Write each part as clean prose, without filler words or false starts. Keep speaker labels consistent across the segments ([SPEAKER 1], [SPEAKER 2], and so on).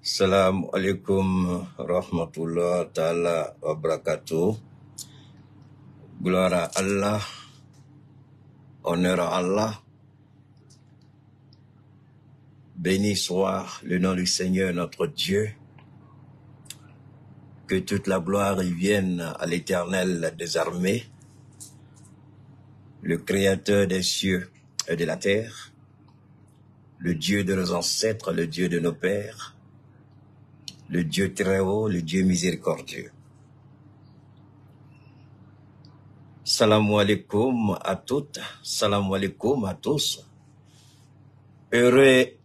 [SPEAKER 1] Assalamu alaikum rahmatullah ta'ala wa barakatuh. Gloire à Allah, honneur à Allah. Béni soit le nom du Seigneur notre Dieu. Que toute la gloire y vienne à l'Éternel des armées, le Créateur des cieux et de la terre, le Dieu de nos ancêtres, le Dieu de nos pères, le Dieu très haut, le Dieu miséricordieux. Salam alaikum à toutes, salam alaikum à tous. Heureux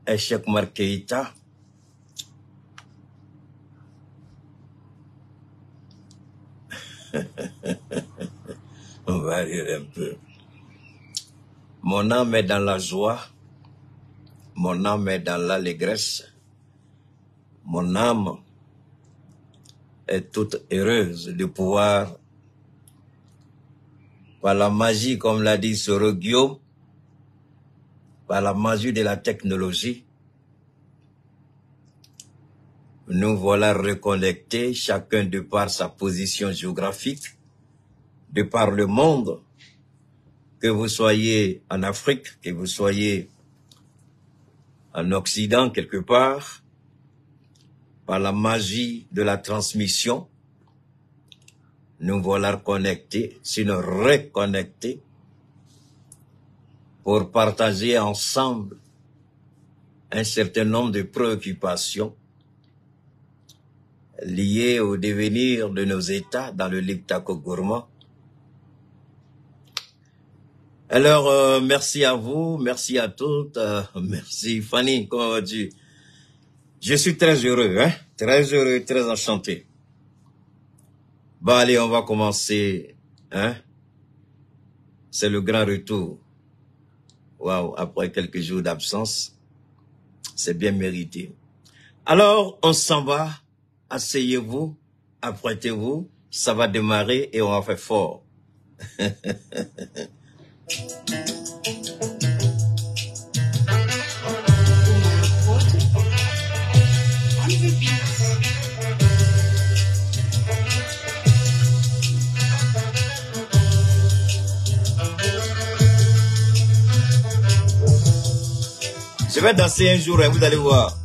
[SPEAKER 1] est Cheikh Oumar Keïta. On va rire un peu. Mon âme est dans la joie, mon âme est dans l'allégresse, mon âme est toute heureuse de pouvoir, par la magie, comme l'a dit Soro Guillaume, par la magie de la technologie, nous voilà reconnectés, chacun de par sa position géographique, de par le monde, que vous soyez en Afrique, que vous soyez en Occident quelque part, par la magie de la transmission, nous voilà connectés, sinon reconnectés, pour partager ensemble un certain nombre de préoccupations liées au devenir de nos États dans le Liptako gourmand. Alors, merci à vous, merci à toutes, merci Fanny, comment vas-tu? Je suis très heureux, très enchanté. Bon, allez, on va commencer, c'est le grand retour. Waouh, après quelques jours d'absence, c'est bien mérité. Alors, on s'en va, asseyez-vous, apprêtez-vous, ça va démarrer et on va faire fort. Je vais danser un jour et vous allez voir.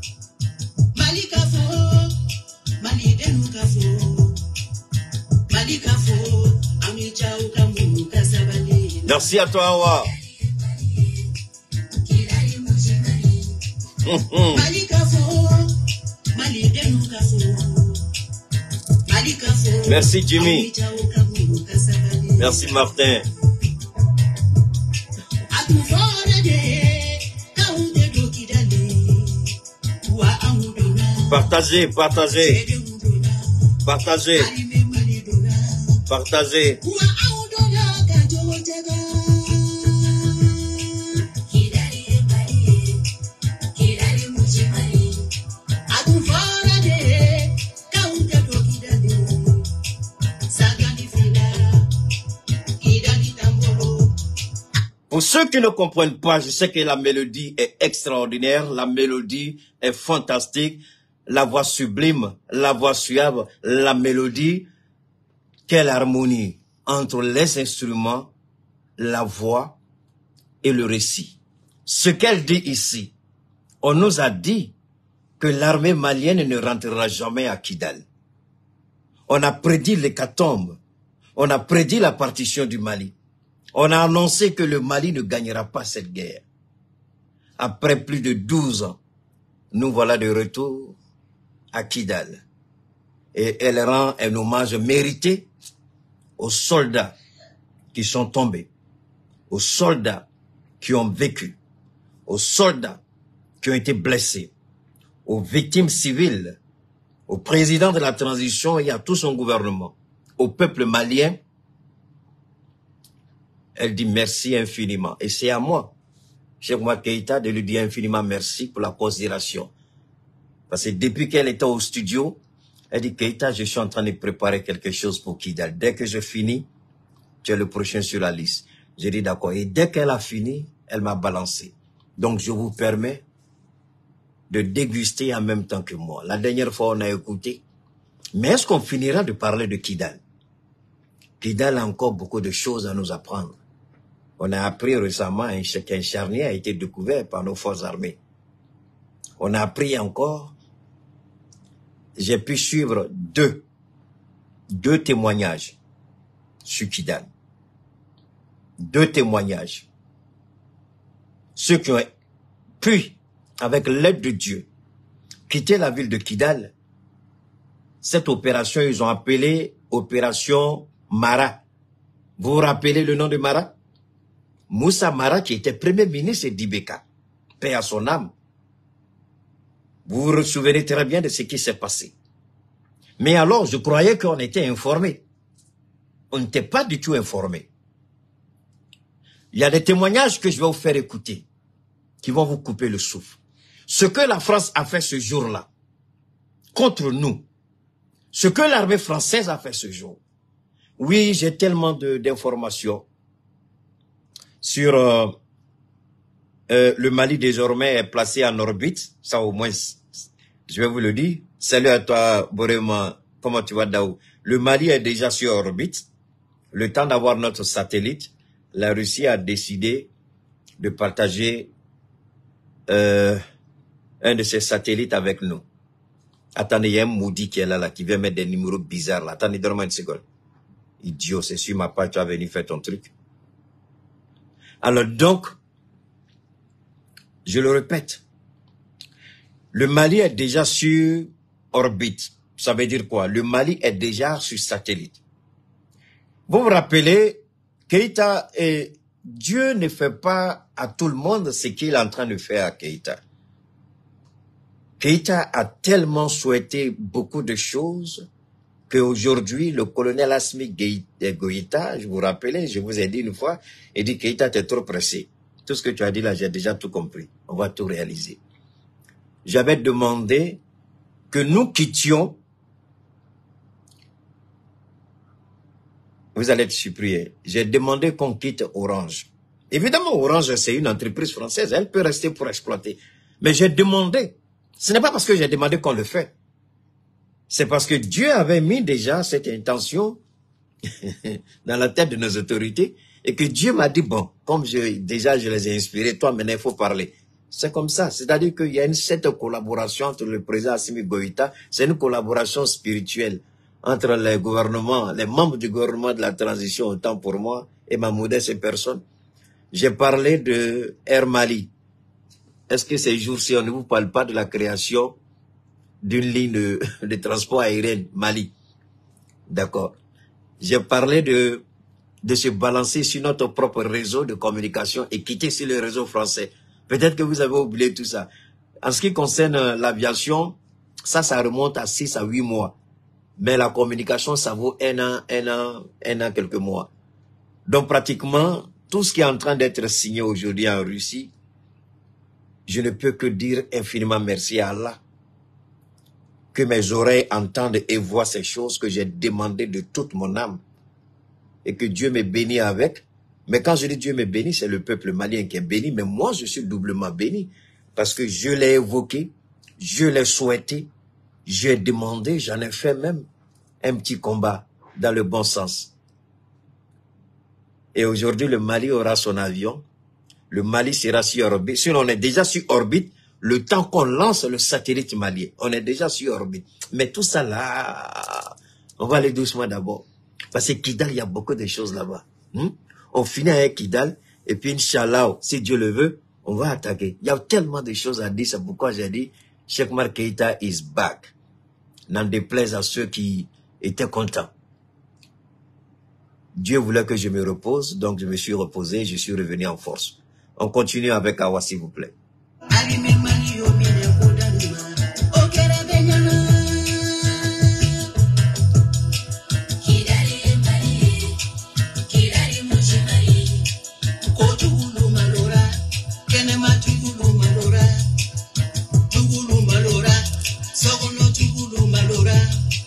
[SPEAKER 1] Merci à toi, Awa. Merci Jimmy. Merci Martin. Partagez, partagez. Partagez. Partagez. Pour ceux qui ne comprennent pas, je sais que la mélodie est extraordinaire, la mélodie est fantastique, la voix sublime, la voix suave, la mélodie, quelle harmonie entre les instruments, la voix et le récit. Ce qu'elle dit ici, on nous a dit que l'armée malienne ne rentrera jamais à Kidal. On a prédit l'hécatombe, on a prédit la partition du Mali. On a annoncé que le Mali ne gagnera pas cette guerre. Après plus de 12 ans, nous voilà de retour à Kidal. Et elle rend un hommage mérité aux soldats qui sont tombés, aux soldats qui ont vécu, aux soldats qui ont été blessés, aux victimes civiles, au président de la transition et à tout son gouvernement, au peuple malien. Elle dit merci infiniment. Et c'est à moi, Cheikh Oumar Keïta, de lui dire infiniment merci pour la considération. Parce que depuis qu'elle était au studio, elle dit Keïta, je suis en train de préparer quelque chose pour Kidal. Dès que je finis, tu es le prochain sur la liste. J'ai dit d'accord. Et dès qu'elle a fini, elle m'a balancé. Donc je vous permets de déguster en même temps que moi. La dernière fois, on a écouté. Mais est-ce qu'on finira de parler de Kidal? Kidal a encore beaucoup de choses à nous apprendre. On a appris récemment qu'un charnier a été découvert par nos forces armées. On a appris encore, j'ai pu suivre deux témoignages sur Kidal. 2 témoignages. Ceux qui ont pu, avec l'aide de Dieu, quitter la ville de Kidal, cette opération, ils ont appelé opération Mara. Vous vous rappelez le nom de Mara? Moussa Mara, qui était premier ministre d'Ibeka, paix à son âme. Vous vous souvenez très bien de ce qui s'est passé. Mais alors, je croyais qu'on était informés. On n'était pas du tout informés. Il y a des témoignages que je vais vous faire écouter, qui vont vous couper le souffle. Ce que la France a fait ce jour-là, contre nous, ce que l'armée française a fait ce jour. Oui, j'ai tellement d'informations sur le Mali désormais est placé en orbite, ça au moins, je vais vous le dire. Salut à toi, Borema, comment tu vas, Daou? Le Mali est déjà sur orbite. Le temps d'avoir notre satellite, la Russie a décidé de partager un de ses satellites avec nous. Attendez, il y a un maudit qui est là, qui vient mettre des numéros bizarres là. Attendez, donne-moi une seconde. Idiot, c'est sur ma page, tu vas venir faire ton truc. Alors donc, je le répète, le Mali est déjà sur orbite. Ça veut dire quoi? Le Mali est déjà sur satellite. Vous vous rappelez, Keïta, Dieu ne fait pas à tout le monde ce qu'il est en train de faire à Keïta. Keïta a tellement souhaité beaucoup de choses qu'aujourd'hui, le colonel Assimi Goïta, je vous rappelle, je vous ai dit une fois, il dit Keïta, t'es trop pressé. Tout ce que tu as dit là, j'ai déjà tout compris. On va tout réaliser. J'avais demandé que nous quittions. Vous allez être surpris. J'ai demandé qu'on quitte Orange. Évidemment, Orange, c'est une entreprise française. Elle peut rester pour exploiter. Mais j'ai demandé. Ce n'est pas parce que j'ai demandé qu'on le fait. C'est parce que Dieu avait mis déjà cette intention dans la tête de nos autorités et que Dieu m'a dit, bon, comme déjà je les ai inspirés, toi maintenant il faut parler. C'est comme ça. C'est-à-dire qu'il y a cette collaboration entre le président Assimi Goïta, c'est une collaboration spirituelle entre les gouvernements, les membres du gouvernement de la transition, autant pour moi et ma modeste personne. J'ai parlé de Air Mali. Est-ce que ces jours-ci, on ne vous parle pas de la création d'une ligne de transport aérien Mali? D'accord. J'ai parlé de se balancer sur notre propre réseau de communication et quitter sur le réseau français. Peut-être que vous avez oublié tout ça. En ce qui concerne l'aviation, ça remonte à 6 à 8 mois. Mais la communication, ça vaut un an, quelques mois. Donc pratiquement, tout ce qui est en train d'être signé aujourd'hui en Russie, je ne peux que dire infiniment merci à Allah. Que mes oreilles entendent et voient ces choses que j'ai demandées de toute mon âme. Et que Dieu me bénit avec. Mais quand je dis Dieu me bénit, c'est le peuple malien qui est béni. Mais moi, je suis doublement béni. Parce que je l'ai évoqué, je l'ai souhaité, j'ai demandé, j'en ai fait même un petit combat dans le bon sens. Et aujourd'hui, le Mali aura son avion. Le Mali sera sur orbite. Sinon, on est déjà sur orbite. Le temps qu'on lance le satellite malien, on est déjà sur orbite. Mais tout ça là, on va aller doucement d'abord. Parce que Kidal, il y a beaucoup de choses là-bas. On finit avec Kidal, et puis Inch'Allah, si Dieu le veut, on va attaquer. Il y a tellement de choses à dire, c'est pourquoi j'ai dit, Cheikh Oumar Keïta is back. N'en déplaise à ceux qui étaient contents. Dieu voulait que je me repose, donc je me suis reposé, je suis revenu en force. On continue avec Awa, s'il vous plaît.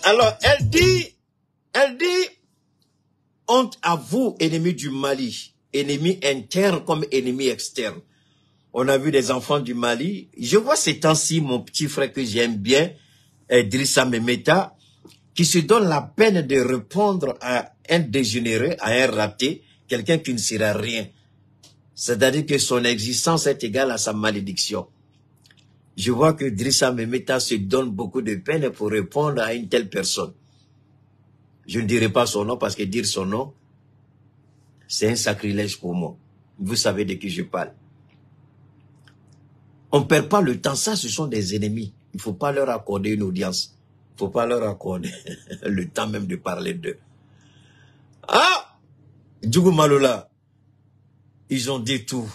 [SPEAKER 1] Alors, elle dit, honte à vous, ennemis du Mali, ennemis internes comme ennemis externes. On a vu des enfants du Mali. Je vois ces temps-ci mon petit frère que j'aime bien, Idrissa Memeta, qui se donne la peine de répondre à un dégénéré, à un raté, quelqu'un qui ne sera rien. C'est-à-dire que son existence est égale à sa malédiction. Je vois que Idrissa Memeta se donne beaucoup de peine pour répondre à une telle personne. Je ne dirai pas son nom parce que dire son nom, c'est un sacrilège pour moi. Vous savez de qui je parle. On ne perd pas le temps. Ça, ce sont des ennemis. Il ne faut pas leur accorder une audience. Il ne faut pas leur accorder le temps même de parler d'eux. Ah! Djougou Malola, ils ont dit tout.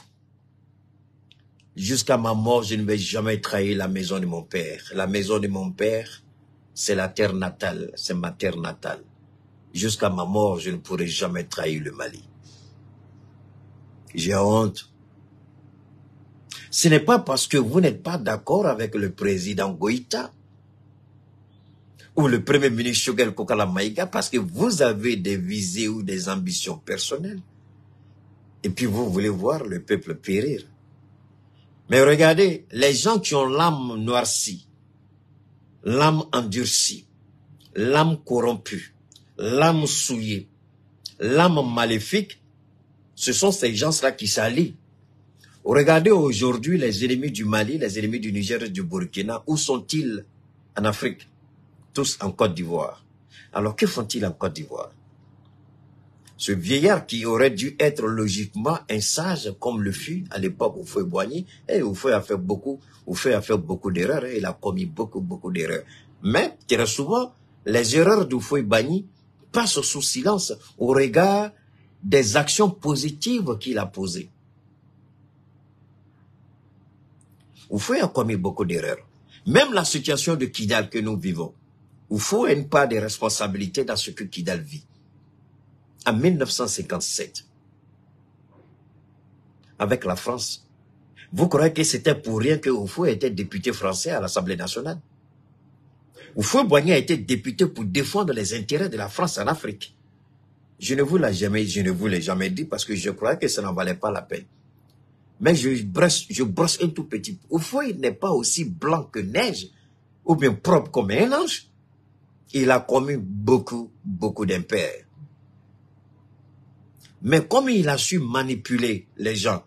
[SPEAKER 1] Jusqu'à ma mort, je ne vais jamais trahir la maison de mon père. La maison de mon père, c'est la terre natale, c'est ma terre natale. Jusqu'à ma mort, je ne pourrai jamais trahir le Mali. J'ai honte. Ce n'est pas parce que vous n'êtes pas d'accord avec le président Goïta ou le premier ministre Choguel Kokala Maïga parce que vous avez des visées ou des ambitions personnelles. Et puis vous voulez voir le peuple périr. Mais regardez, les gens qui ont l'âme noircie, l'âme endurcie, l'âme corrompue, l'âme souillée, l'âme maléfique, ce sont ces gens-là qui s'allient. Regardez aujourd'hui les ennemis du Mali, les ennemis du Niger et du Burkina, où sont-ils en Afrique? Tous en Côte d'Ivoire. Alors que font-ils en Côte d'Ivoire? Ce vieillard qui aurait dû être logiquement un sage comme le fut à l'époque où Houphouët-Boigny, et Houphouët a fait beaucoup d'erreurs, il a commis beaucoup d'erreurs. Mais très souvent, les erreurs d'Houphouët-Boigny passent sous silence au regard des actions positives qu'il a posées. Houphouët a commis beaucoup d'erreurs. Même la situation de Kidal que nous vivons, Houphouët a une part de responsabilité dans ce que Kidal vit. En 1957, avec la France, vous croyez que c'était pour rien que Houphouët était député français à l'Assemblée nationale? Houphouët-Boigny a été député pour défendre les intérêts de la France en Afrique. Je ne vous l'ai jamais dit parce que je croyais que ça n'en valait pas la peine. Mais je brosse un tout petit peu. Houphouët n'est pas aussi blanc que neige, ou bien propre comme un ange. Il a commis beaucoup d'impairs. Mais comme il a su manipuler les gens,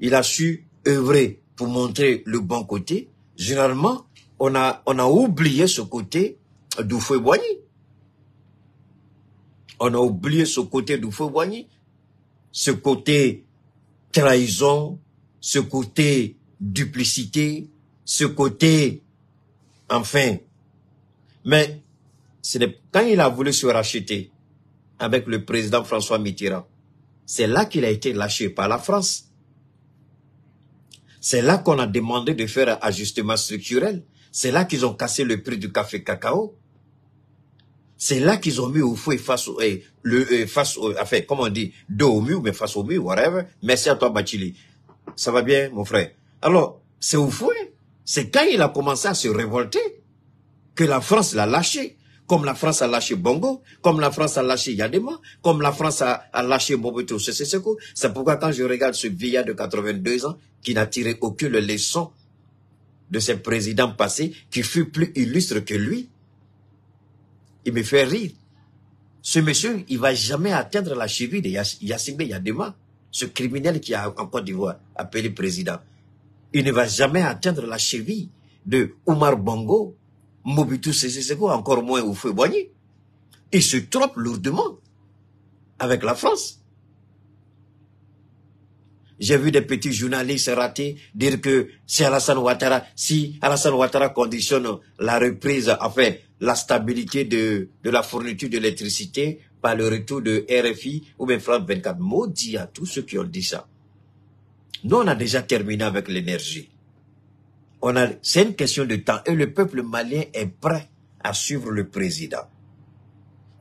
[SPEAKER 1] il a su œuvrer pour montrer le bon côté, généralement, on a oublié ce côté d'Houphouët-Boigny. On a oublié ce côté d'Houphouët-Boigny, ce côté trahison, ce côté duplicité, ce côté, enfin. Mais quand il a voulu se racheter avec le président François Mitterrand, c'est là qu'il a été lâché par la France. C'est là qu'on a demandé de faire un ajustement structurel. C'est là qu'ils ont cassé le prix du café cacao. C'est là qu'ils ont mis Houphouët comment on dit, dos au mur, mais face au mur, whatever. Merci à toi, Bachili. Ça va bien, mon frère? Alors, c'est Houphouët. C'est quand il a commencé à se révolter que la France l'a lâché. Comme la France a lâché Bongo, comme la France a lâché Yadema, comme la France a lâché Mobutu Sese Seko. C'est pourquoi quand je regarde ce vieillard de 82 ans qui n'a tiré aucune leçon de ses présidents passés, qui fut plus illustre que lui, il me fait rire. Ce monsieur, il va jamais atteindre la cheville de Yassimbe Yadema, ce criminel qui a en Côte d'Ivoire appelé président. Il ne va jamais atteindre la cheville de Omar Bongo, Mobutu Sese Seko, encore moins Houphouët-Boigny. Il se trompe lourdement avec la France. J'ai vu des petits journalistes ratés dire que si Alassane Ouattara conditionne la reprise, enfin la stabilité de la fourniture d'électricité par le retour de RFI ou bien France 24. Maudit à tous ceux qui ont dit ça. Nous, on a déjà terminé avec l'énergie. C'est une question de temps et le peuple malien est prêt à suivre le président.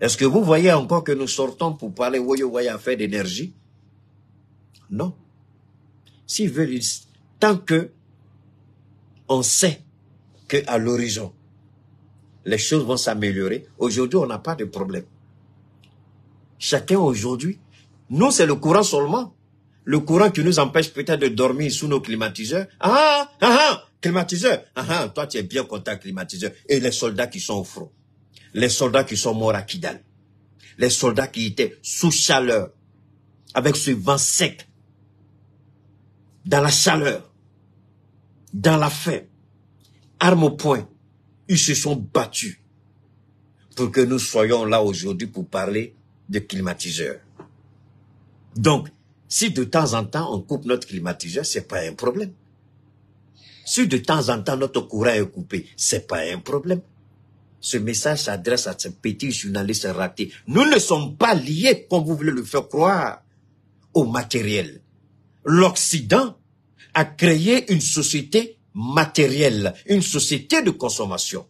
[SPEAKER 1] Est-ce que vous voyez encore que nous sortons pour parler Woyo-Waya affaire d'énergie? Non. S'ils veulent, tant que on sait qu'à l'horizon, les choses vont s'améliorer, aujourd'hui, on n'a pas de problème. Chacun aujourd'hui, nous, c'est le courant seulement. Le courant qui nous empêche peut-être de dormir sous nos climatiseurs. Climatiseur. Toi tu es bien content climatiseur. Et les soldats qui sont au front. Les soldats qui sont morts à Kidal. Les soldats qui étaient sous chaleur. Avec ce vent sec. Dans la chaleur. Dans la faim. Armes au poing. Ils se sont battus. Pour que nous soyons là aujourd'hui pour parler de climatiseurs. Donc, si de temps en temps on coupe notre climatiseur, c'est pas un problème. Si de temps en temps notre courant est coupé, c'est pas un problème. Ce message s'adresse à ces petits journalistes ratés. Nous ne sommes pas liés, comme vous voulez le faire croire, au matériel. L'Occident a créé une société matérielle, une société de consommation.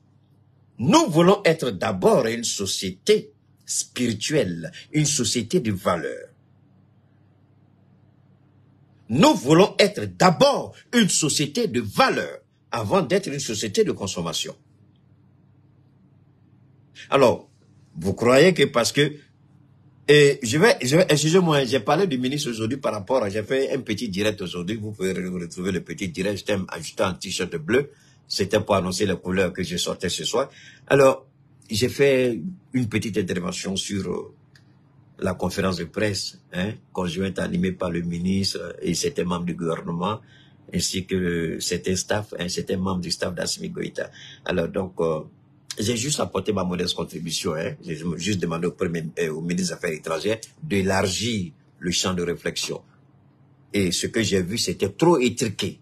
[SPEAKER 1] Nous voulons être d'abord une société spirituelle, une société de valeurs. Nous voulons être d'abord une société de valeurs avant d'être une société de consommation. Alors, vous croyez que parce que... excusez-moi, j'ai parlé du ministre aujourd'hui par rapport à... J'ai fait un petit direct aujourd'hui, vous pouvez retrouver le petit direct, j'étais ajouté un t-shirt bleu, c'était pour annoncer les couleurs que je sortais ce soir. Alors, j'ai fait une petite intervention sur la conférence de presse, conjointe animée par le ministre et certains membres du gouvernement, ainsi que certains staff, certains membres du staff d'Assimi Goïta. Alors donc, j'ai juste apporté ma modeste contribution. J'ai juste demandé au ministre des Affaires étrangères d'élargir le champ de réflexion. Et ce que j'ai vu, c'était trop étriqué.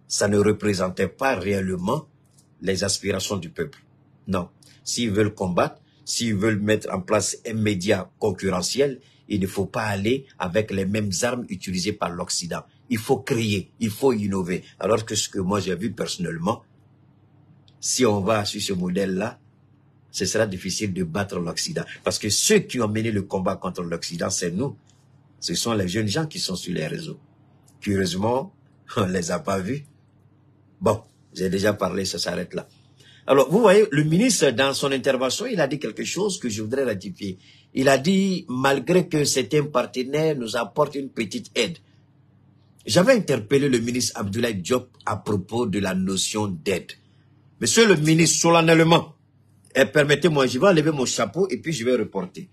[SPEAKER 1] Ça ne représentait pas réellement les aspirations du peuple. Non. S'ils veulent combattre, s'ils veulent mettre en place un média concurrentiel, il ne faut pas aller avec les mêmes armes utilisées par l'Occident. Il faut créer, il faut innover. Alors que ce que moi j'ai vu personnellement, si on va sur ce modèle-là, ce sera difficile de battre l'Occident. Parce que ceux qui ont mené le combat contre l'Occident, c'est nous. Ce sont les jeunes gens qui sont sur les réseaux. Curieusement, on ne les a pas vus. Bon, j'ai déjà parlé, ça s'arrête là. Alors, vous voyez, le ministre, dans son intervention, il a dit quelque chose que je voudrais ratifier. Il a dit, malgré que certains partenaires nous apportent une petite aide. J'avais interpellé le ministre Abdoulaye Diop à propos de la notion d'aide. Monsieur le ministre, solennellement, permettez-moi, je vais enlever mon chapeau et puis je vais reporter.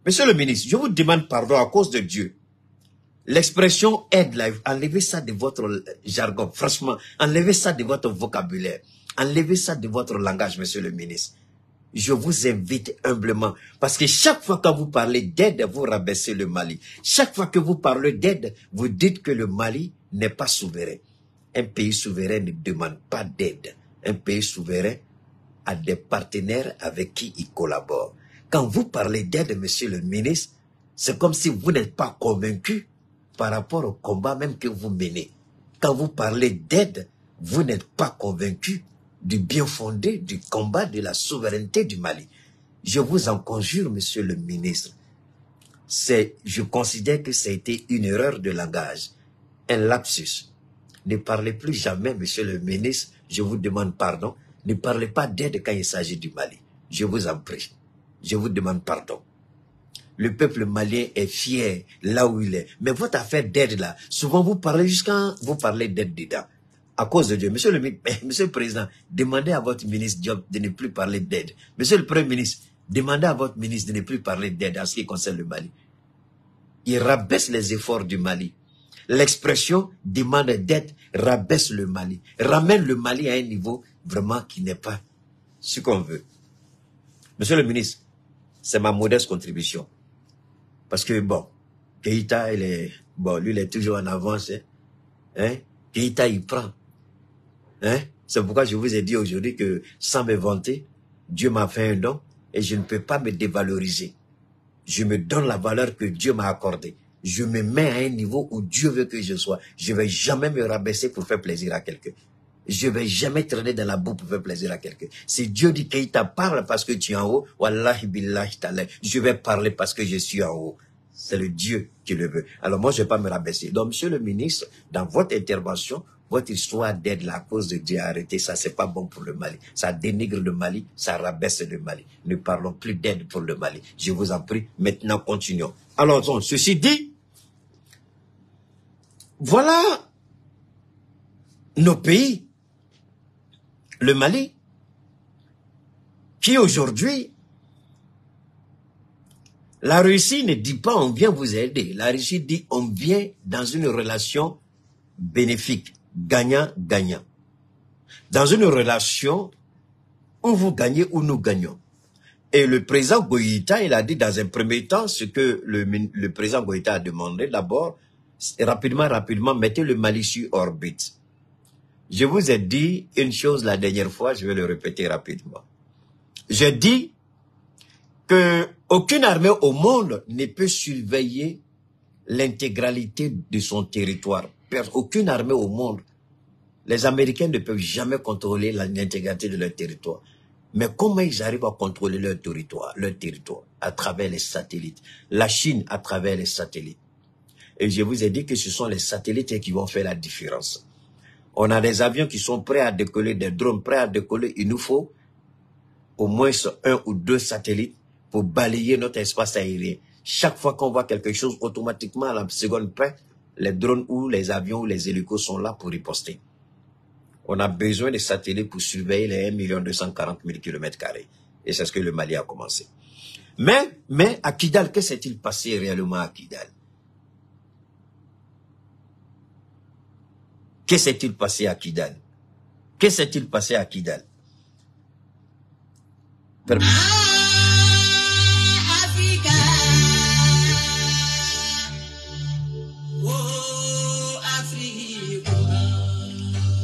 [SPEAKER 1] Monsieur le ministre, je vous demande pardon à cause de Dieu. L'expression aide, là, enlevez ça de votre jargon. Franchement, enlevez ça de votre vocabulaire. Enlevez ça de votre langage, monsieur le ministre. Je vous invite humblement. Parce que chaque fois que vous parlez d'aide, vous rabaissez le Mali. Chaque fois que vous parlez d'aide, vous dites que le Mali n'est pas souverain. Un pays souverain ne demande pas d'aide. Un pays souverain a des partenaires avec qui il collabore. Quand vous parlez d'aide, monsieur le ministre, c'est comme si vous n'êtes pas convaincu par rapport au combat même que vous menez. Quand vous parlez d'aide, vous n'êtes pas convaincu du bien fondé du combat de la souveraineté du Mali. Je vous en conjure, monsieur le ministre. Je considère que ça a été une erreur de langage, un lapsus. Ne parlez plus jamais, monsieur le ministre, je vous demande pardon. Ne parlez pas d'aide quand il s'agit du Mali. Je vous en prie. Je vous demande pardon. Le peuple malien est fier là où il est. Mais votre affaire d'aide là, souvent vous parlez jusqu'à vous parlez d'aide dedans. À cause de Dieu. Monsieur le Président, demandez à votre ministre Diop de ne plus parler d'aide. Monsieur le Premier ministre, demandez à votre ministre de ne plus parler d'aide en ce qui concerne le Mali. Il rabaisse les efforts du Mali. L'expression demande d'aide rabaisse le Mali. Ramène le Mali à un niveau vraiment qui n'est pas ce qu'on veut. Monsieur le ministre, c'est ma modeste contribution. Parce que bon, Keïta, lui, il est toujours en avance. Keïta, il prend. C'est pourquoi je vous ai dit aujourd'hui que, sans me vanter, Dieu m'a fait un don et je ne peux pas me dévaloriser. Je me donne la valeur que Dieu m'a accordée. Je me mets à un niveau où Dieu veut que je sois. Je ne vais jamais me rabaisser pour faire plaisir à quelqu'un. Je ne vais jamais traîner dans la boue pour faire plaisir à quelqu'un. Si Dieu dit qu'il t'a parle parce que tu es en haut, wallahi billahi ta'ala, je vais parler parce que je suis en haut. C'est le Dieu qui le veut. Alors moi, je ne vais pas me rabaisser. Donc, monsieur le ministre, dans votre intervention, votre histoire d'aide la cause de Dieu, arrêtez ça, c'est pas bon pour le Mali. Ça dénigre le Mali, ça rabaisse le Mali. Ne parlons plus d'aide pour le Mali. Je vous en prie, maintenant continuons. Alors, ceci dit, Voilà nos pays, le Mali, qui aujourd'hui, la Russie ne dit pas on vient vous aider. La Russie dit on vient dans une relation bénéfique, gagnant-gagnant. Dans une relation où vous gagnez ou nous gagnons. Et le président Goïta, il a dit dans un premier temps ce que le président Goïta a demandé d'abord, rapidement, mettez le Mali sur orbite. Je vous ai dit une chose la dernière fois, je vais le répéter rapidement. J'ai dit que aucune armée au monde ne peut surveiller l'intégralité de son territoire. Aucune armée au monde. Les Américains ne peuvent jamais contrôler l'intégralité de leur territoire. Mais comment ils arrivent à contrôler leur territoire à travers les satellites. La Chine à travers les satellites. Et je vous ai dit que ce sont les satellites qui vont faire la différence. On a des avions qui sont prêts à décoller, des drones prêts à décoller. Il nous faut au moins 1 ou 2 satellites pour balayer notre espace aérien. Chaque fois qu'on voit quelque chose, automatiquement à la seconde près, les drones ou les avions ou les hélicos sont là pour riposter. On a besoin de satellites pour surveiller les 1 240 000 km². Et c'est ce que le Mali a commencé. Mais à Kidal, que s'est-il passé réellement à Kidal? Que s'est-il passé à Kidal? Que s'est-il passé à Kidal?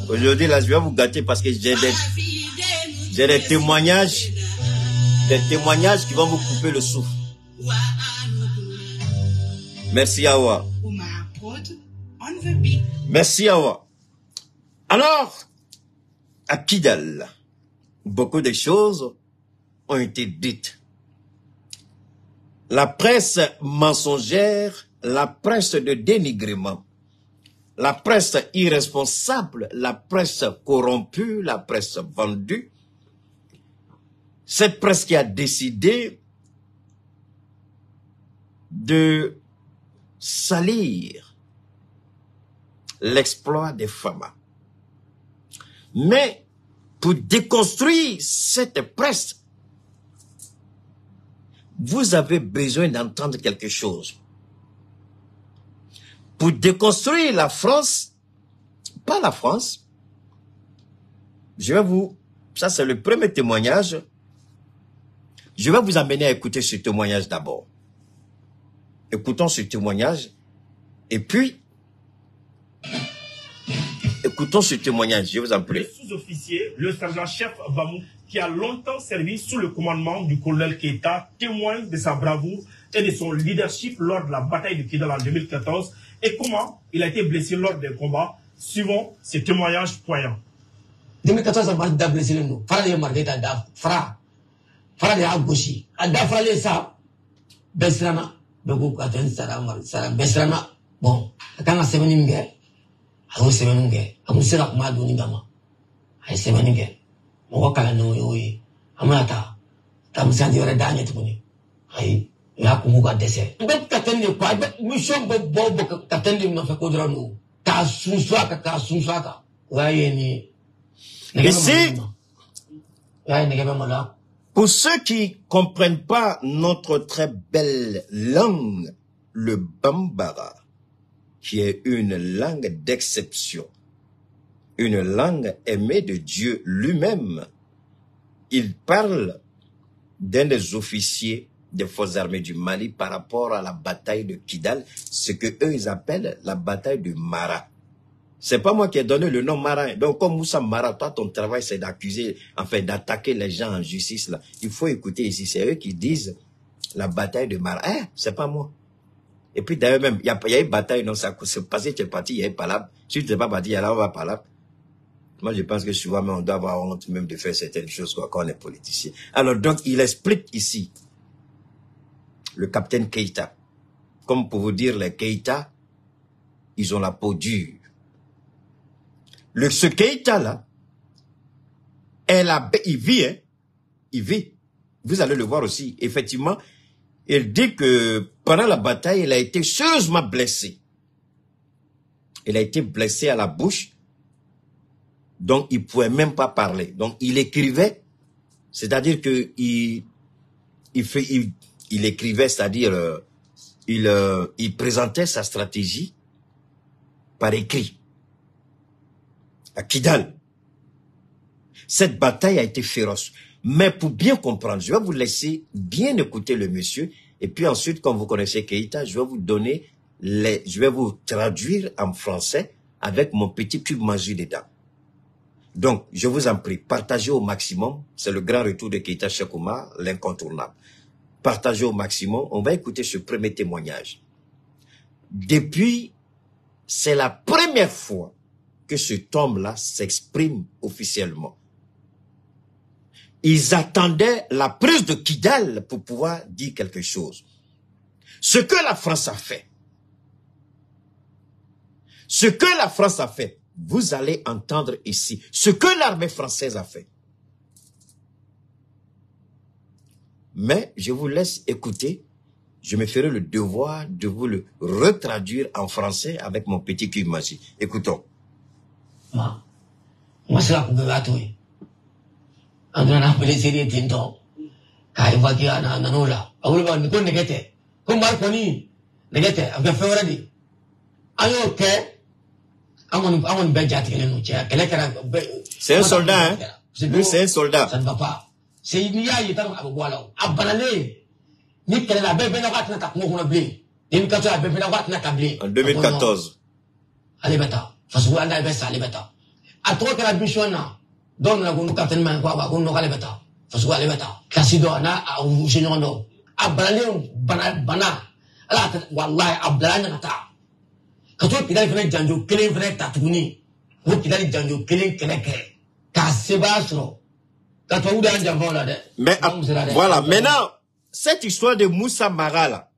[SPEAKER 1] Aujourd'hui, là, je vais vous gâter parce que j'ai des témoignages qui vont vous couper le souffle. Merci, Awa. Merci, Awa. Alors, à Kidal, beaucoup de choses ont été dites. La presse mensongère, la presse de dénigrement, la presse irresponsable, la presse corrompue, la presse vendue, cette presse qui a décidé de salir l'exploit des femmes. Mais pour déconstruire cette presse, vous avez besoin d'entendre quelque chose. Pour déconstruire la France, pas la France, ça c'est le premier témoignage, je vais vous amener à écouter ce témoignage d'abord. Écoutons ce témoignage, et puis, écoutons ce témoignage, je vous en prie.
[SPEAKER 2] Le sous-officier, le sergent-chef Bamou, qui a longtemps servi sous le commandement du colonel Keïta, témoigne de sa bravoure et de son leadership lors de la bataille de Kidal en 2014 et comment il a été blessé lors des combats. Suivons ce témoignage poignant.
[SPEAKER 3] 2014, on m'a blessé le nom. Fara de Marguerite da Fara. Fara de Agoshi. Ada Fara de ça. Besrana. Bego Katen Sara Besrana. Bon. Quand on s'est venu, on s'est venu. On s'est là pour m'adonner d'ama. On s'est venu. On va caler nous, oui. Amata. Tam sandi ora danya tukuni. Ai. Ya kumuka dese. Bet katende kwa bet mission bobo katende na fa kodra no. Ka sunsuaka. Waye ni.
[SPEAKER 1] Ici, pour ceux qui comprennent pas notre très belle langue, le Bambara, qui est une langue d'exception, une langue aimée de Dieu lui-même, il parle d'un des officiers des forces armées du Mali par rapport à la bataille de Kidal, ce que eux ils appellent la bataille de Mara. C'est pas moi qui ai donné le nom Mara. Donc comme Moussa Mara, toi ton travail c'est d'accuser, enfin d'attaquer les gens en justice là. Il faut écouter ici, c'est eux qui disent la bataille de Mara. C'est pas moi. Et puis d'ailleurs même, il y a une bataille, non, ça c'est passé, tu es parti, il y a une palabre. Si tu n'es pas parti, il y a là on va palabre. Moi, je pense que souvent, on doit avoir honte même de faire certaines choses quand on est politicien. Alors, donc, il explique ici, le capitaine Keïta. Comme pour vous dire, les Keïta, ils ont la peau dure. Ce Keïta-là, il vit, hein. Il vit. Vous allez le voir aussi. Effectivement, il dit que pendant la bataille, il a été sérieusement blessé. Il a été blessé à la bouche. Donc, il ne pouvait même pas parler. Donc, il écrivait, c'est-à-dire que il écrivait, c'est-à-dire, il présentait sa stratégie par écrit à Kidal. Cette bataille a été féroce. Mais pour bien comprendre, je vais vous laisser bien écouter le monsieur. Et puis ensuite, quand vous connaissez Keïta, je vais vous donner je vais vous traduire en français avec mon petit cube magique dedans. Donc, je vous en prie, partagez au maximum. C'est le grand retour de Keïta Cheikh Oumar, l'incontournable. Partagez au maximum. On va écouter ce premier témoignage. Depuis, c'est la première fois que cet homme-là s'exprime officiellement. Ils attendaient la prise de Kidal pour pouvoir dire quelque chose. Ce que la France a fait, vous allez entendre ici, ce que l'armée française a fait. Mais je vous laisse écouter, je me ferai le devoir de vous le retraduire en français avec mon petit cube magique. Écoutons.
[SPEAKER 3] Moi, c'est la coupe andana bele seri tinto kai vaki ana nanola awulba ni ko negete ko mar koni negete abe fewradi ayo ke amon be jati kele kele kara
[SPEAKER 1] c'est un soldat hein lui c'est un soldat
[SPEAKER 3] ça ne va pas c'est niya yitam abwala abanale ni kele la be na watna ta ko ko ble ni ka to be na watna ka ble
[SPEAKER 1] en 2014
[SPEAKER 3] allez bata fasu anda be sa allez bata atro kala bishona don la gun captain man kwa gun no kale beta fasu kale beta kasido na au jenyondo abalale bana ala wallahi abalane kata kato pidal fene janjo kelen fene tatuni ko pidal janjo kelen keleke kasebasro kato uda janjo la de
[SPEAKER 1] mais voilà maintenant cette histoire de Moussa Mara là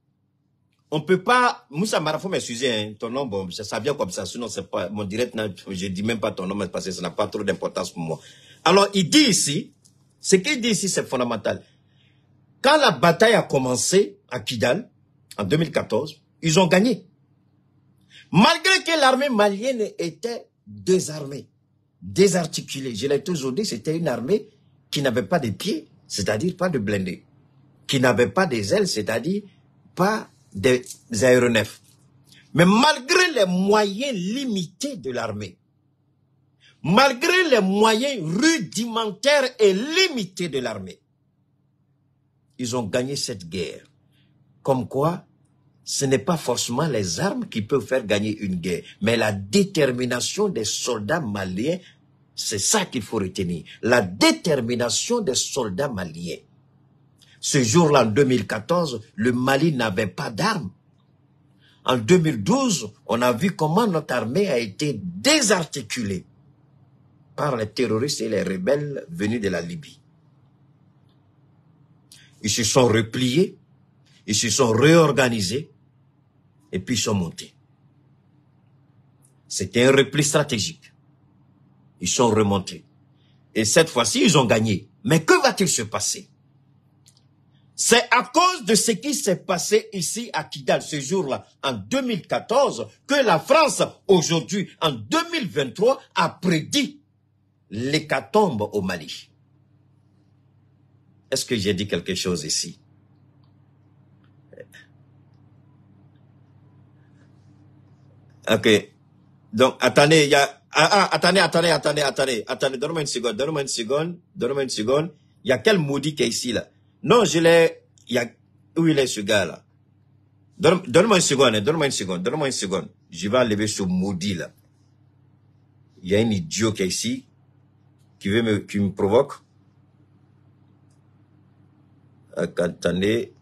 [SPEAKER 1] on peut pas Moussa Mara, faut m'excuser hein, ton nom bon ça vient comme ça sinon c'est pas mon direct je dis même pas ton nom parce que ça n'a pas trop d'importance pour moi. Alors il dit ici, ce qu'il dit ici c'est fondamental. Quand la bataille a commencé à Kidal en 2014, ils ont gagné. Malgré que l'armée malienne était désarmée, désarticulée. Je l'ai toujours dit, c'était une armée qui n'avait pas de pieds, c'est-à-dire pas de blindés, qui n'avait pas des ailes, c'est-à-dire pas des aéronefs. Mais malgré les moyens limités de l'armée, malgré les moyens rudimentaires et limités de l'armée, ils ont gagné cette guerre. Comme quoi, ce n'est pas forcément les armes qui peuvent faire gagner une guerre, mais la détermination des soldats maliens, c'est ça qu'il faut retenir. La détermination des soldats maliens. Ce jour-là, en 2014, le Mali n'avait pas d'armes. En 2012, on a vu comment notre armée a été désarticulée par les terroristes et les rebelles venus de la Libye. Ils se sont repliés, ils se sont réorganisés, et puis ils sont montés. C'était un repli stratégique. Ils sont remontés. Et cette fois-ci, ils ont gagné. Mais que va-t-il se passer? C'est à cause de ce qui s'est passé ici à Kidal ce jour-là, en 2014, que la France, aujourd'hui, en 2023, a prédit l'hécatombe au Mali. Est-ce que j'ai dit quelque chose ici? Ok. Donc, attendez, il y a... attendez, donne-moi une seconde. Il y a quel maudit qui est ici, là? Non, je l'ai... Où il est, ce gars-là? Donne-moi une seconde. Je vais enlever ce maudit, là. Il y a un idiot qui est ici, qui me provoque. Attendez.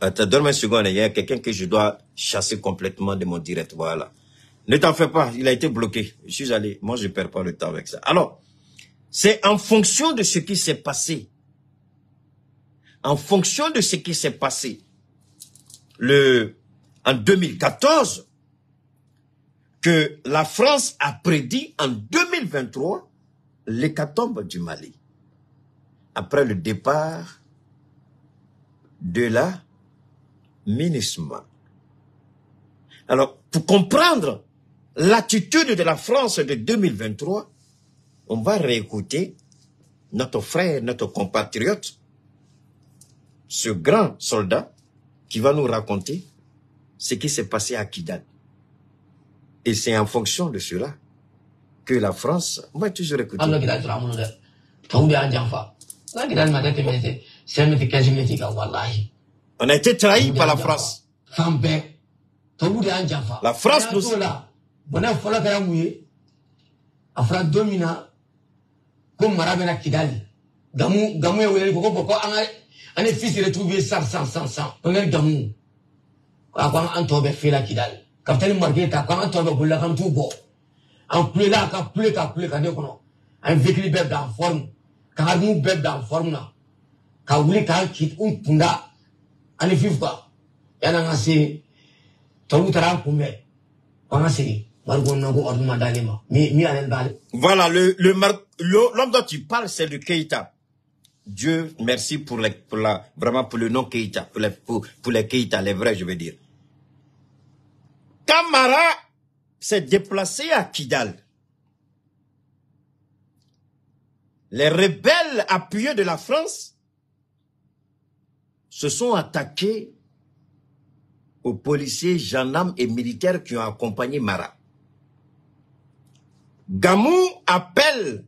[SPEAKER 1] Donne-moi une seconde, il y a quelqu'un que je dois chasser complètement de mon direct, voilà. Ne t'en fais pas, il a été bloqué. Je suis allé, moi je ne perds pas le temps avec ça. Alors, c'est en fonction de ce qui s'est passé. En fonction de ce qui s'est passé en 2014, que la France a prédit en 2023 l'hécatombe du Mali. Après le départ de la MINUSMA. Alors, pour comprendre l'attitude de la France de 2023, on va réécouter notre frère, notre compatriote, ce grand soldat qui va nous raconter ce qui s'est passé à Kidal. Et c'est en fonction de cela que la France va toujours écouter. On a été trahi par la France. La France nous... Voilà, l'homme dont tu parles, c'est le Keïta. Dieu merci pour le nom Keïta, pour les Keïta, les vrais, je veux dire. Quand Marat s'est déplacé à Kidal, les rebelles appuyés de la France se sont attaqués aux policiers, gendarmes et militaires qui ont accompagné Marat. Gamou appelle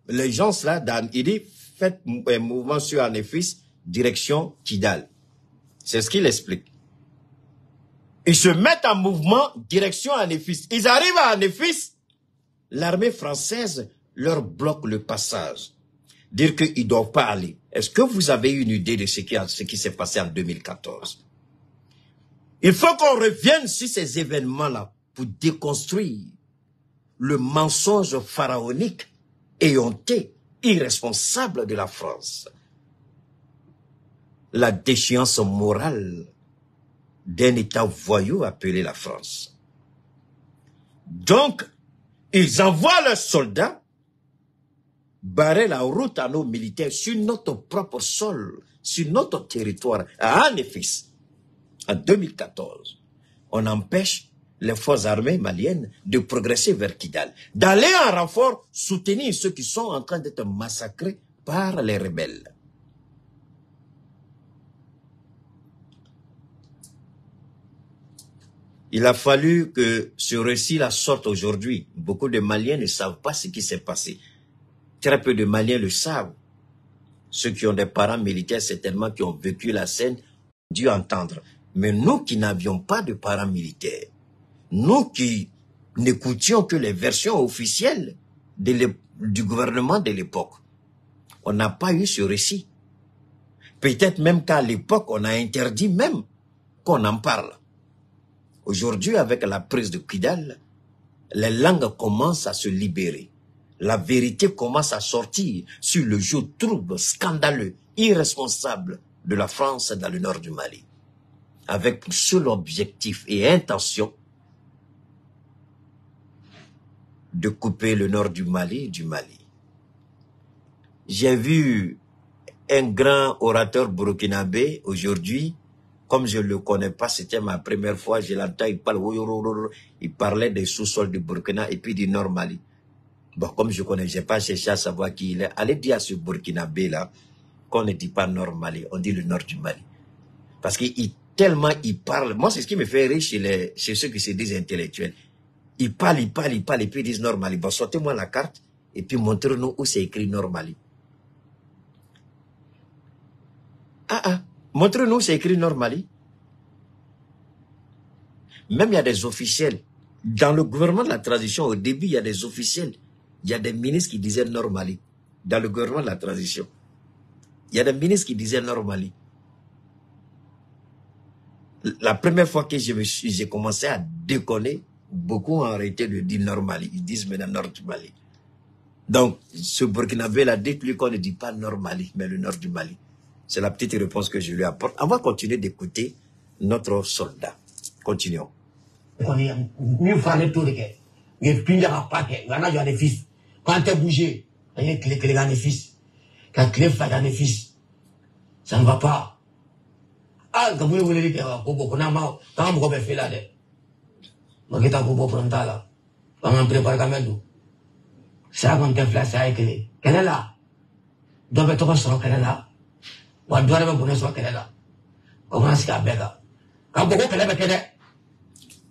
[SPEAKER 1] les gens là, il dit faites un mouvement sur Anefis, direction Kidal. C'est ce qu'il explique. Ils se mettent en mouvement, direction Anefis. Ils arrivent à Anefis, l'armée française leur bloque le passage. Dire qu'ils ne doivent pas aller. Est-ce que vous avez une idée de ce qui s'est passé en 2014? Il faut qu'on revienne sur ces événements-là pour déconstruire le mensonge pharaonique, éhonté, irresponsable de la France. La déchéance morale d'un État voyou appelé la France. Donc, ils envoient leurs soldats barrer la route à nos militaires sur notre propre sol, sur notre territoire, à Anefis. En 2014, on empêche les forces armées maliennes de progresser vers Kidal, d'aller en renfort soutenir ceux qui sont en train d'être massacrés par les rebelles. Il a fallu que ce récit-là sorte aujourd'hui. Beaucoup de Maliens ne savent pas ce qui s'est passé. Très peu de Maliens le savent. Ceux qui ont des parents militaires, certainement, qui ont vécu la scène, ont dû entendre. Mais nous qui n'avions pas de parents militaires, nous qui n'écoutions que les versions officielles du gouvernement de l'époque, on n'a pas eu ce récit. Peut-être même qu'à l'époque, on a interdit même qu'on en parle. Aujourd'hui, avec la prise de Kidal, les langues commencent à se libérer. La vérité commence à sortir sur le jeu trouble, scandaleux, irresponsable de la France dans le nord du Mali. Avec pour seul objectif et intention de couper le nord du Mali. J'ai vu un grand orateur burkinabé aujourd'hui, comme je ne le connais pas, c'était ma première fois, je l'entends, il parlait des sous-sols du Burkina et puis du nord Mali. Bon, comme je ne connais, je n'ai pas cherché à savoir qui il est, allez dire à ce burkinabé-là qu'on ne dit pas nord Mali, on dit le nord du Mali. Parce qu'il tellement il parle, moi c'est ce qui me fait rire chez ceux qui se disent intellectuels. Ils parlent, et puis ils disent nord Mali. Bon, sortez-moi la carte et puis montrez-nous où c'est écrit nord Mali. Montrez-nous où c'est écrit nord Mali. Même il y a des officiels. Dans le gouvernement de la transition, au début, il y a des officiels. Il y a des ministres qui disaient nord Mali. Dans le gouvernement de la transition. Il y a des ministres qui disaient nord Mali. La première fois que j'ai commencé à déconner, beaucoup ont arrêté de dire nord Mali. Ils disent maintenant nord du Mali. Donc, ce Burkinabé-là, dites-lui qu'on ne dit pas nord Mali, mais le nord du Mali. C'est la petite réponse que je lui apporte. On va continuer d'écouter notre soldat. Continuons.
[SPEAKER 3] Quand tu bougé, ça ne va pas. Ah, comme vous voulez dire, Magita ko prontala. Pangan prepare kamendo. Sa kon te flash ay kele. Kenela. Dobe to ko soro kenela. Wa dore ba bune soro kenela. Ko mas ka bega. Ka boko kele be kele.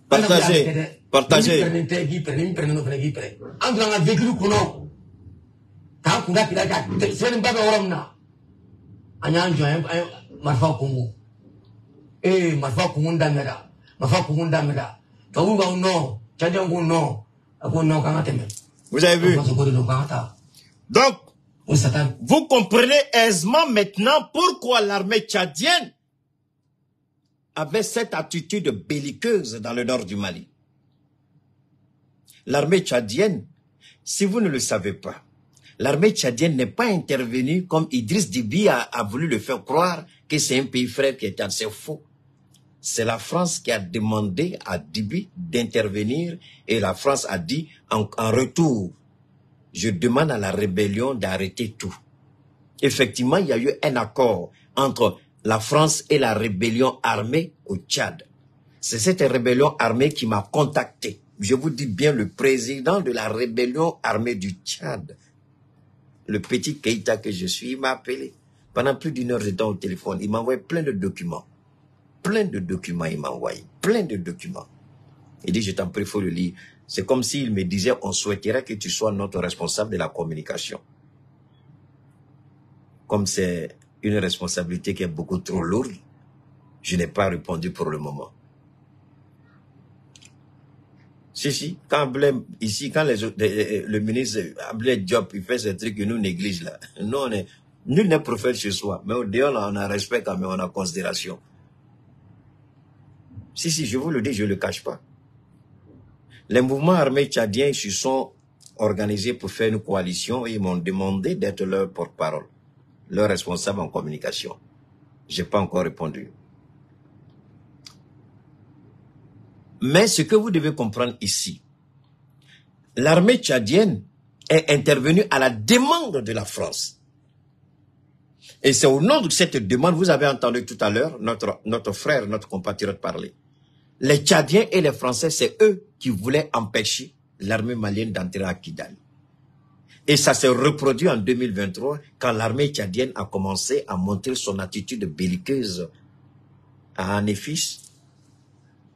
[SPEAKER 1] Partagez. Partagez.
[SPEAKER 3] Andra na véhicule kuno. Ka kuda kida ka sen ba ba oromna. Anya anjo marfa kungu. Marfa kungu ndamera. Marfa kungu ndamera. Kaunga no. Chajangu no. Ako no kangateme.
[SPEAKER 1] Vous avez vu? Donc, vous comprenez aisément maintenant pourquoi l'armée tchadienne avait cette attitude belliqueuse dans le nord du Mali. L'armée tchadienne, si vous ne le savez pas, l'armée tchadienne n'est pas intervenue comme Idriss Déby a voulu le faire croire que c'est un pays frère qui est assez faux. C'est la France qui a demandé à Déby d'intervenir et la France a dit en retour, je demande à la rébellion d'arrêter tout. Effectivement, il y a eu un accord entre la France et la rébellion armée au Tchad. C'est cette rébellion armée qui m'a contacté. Je vous dis bien, le président de la rébellion armée du Tchad, le petit Keïta que je suis, il m'a appelé. Pendant plus d'1 heure, j'étais au téléphone. Il m'a envoyé plein de documents. Plein de documents, il m'a envoyé. Plein de documents. Il dit, je t'en prie, il faut le lire. C'est comme s'il me disait, on souhaiterait que tu sois notre responsable de la communication. Comme c'est une responsabilité qui est beaucoup trop lourde, je n'ai pas répondu pour le moment. Si, quand Blême, ici, quand le ministre Blême Diop, il fait ce truc que nous néglige là. Nous, nul n'est prophète chez soi, mais au dehors, là, on a respect quand même, on a considération. Si, je vous le dis, je ne le cache pas. Les mouvements armés tchadiens se sont organisés pour faire une coalition et ils m'ont demandé d'être leur porte-parole, leur responsable en communication. Je n'ai pas encore répondu. Mais ce que vous devez comprendre ici, l'armée tchadienne est intervenue à la demande de la France. Et c'est au nom de cette demande, vous avez entendu tout à l'heure notre frère, notre compatriote parler. Les Tchadiens et les Français, c'est eux qui voulaient empêcher l'armée malienne d'entrer à Kidal. Et ça s'est reproduit en 2023 quand l'armée tchadienne a commencé à montrer son attitude belliqueuse à Anefis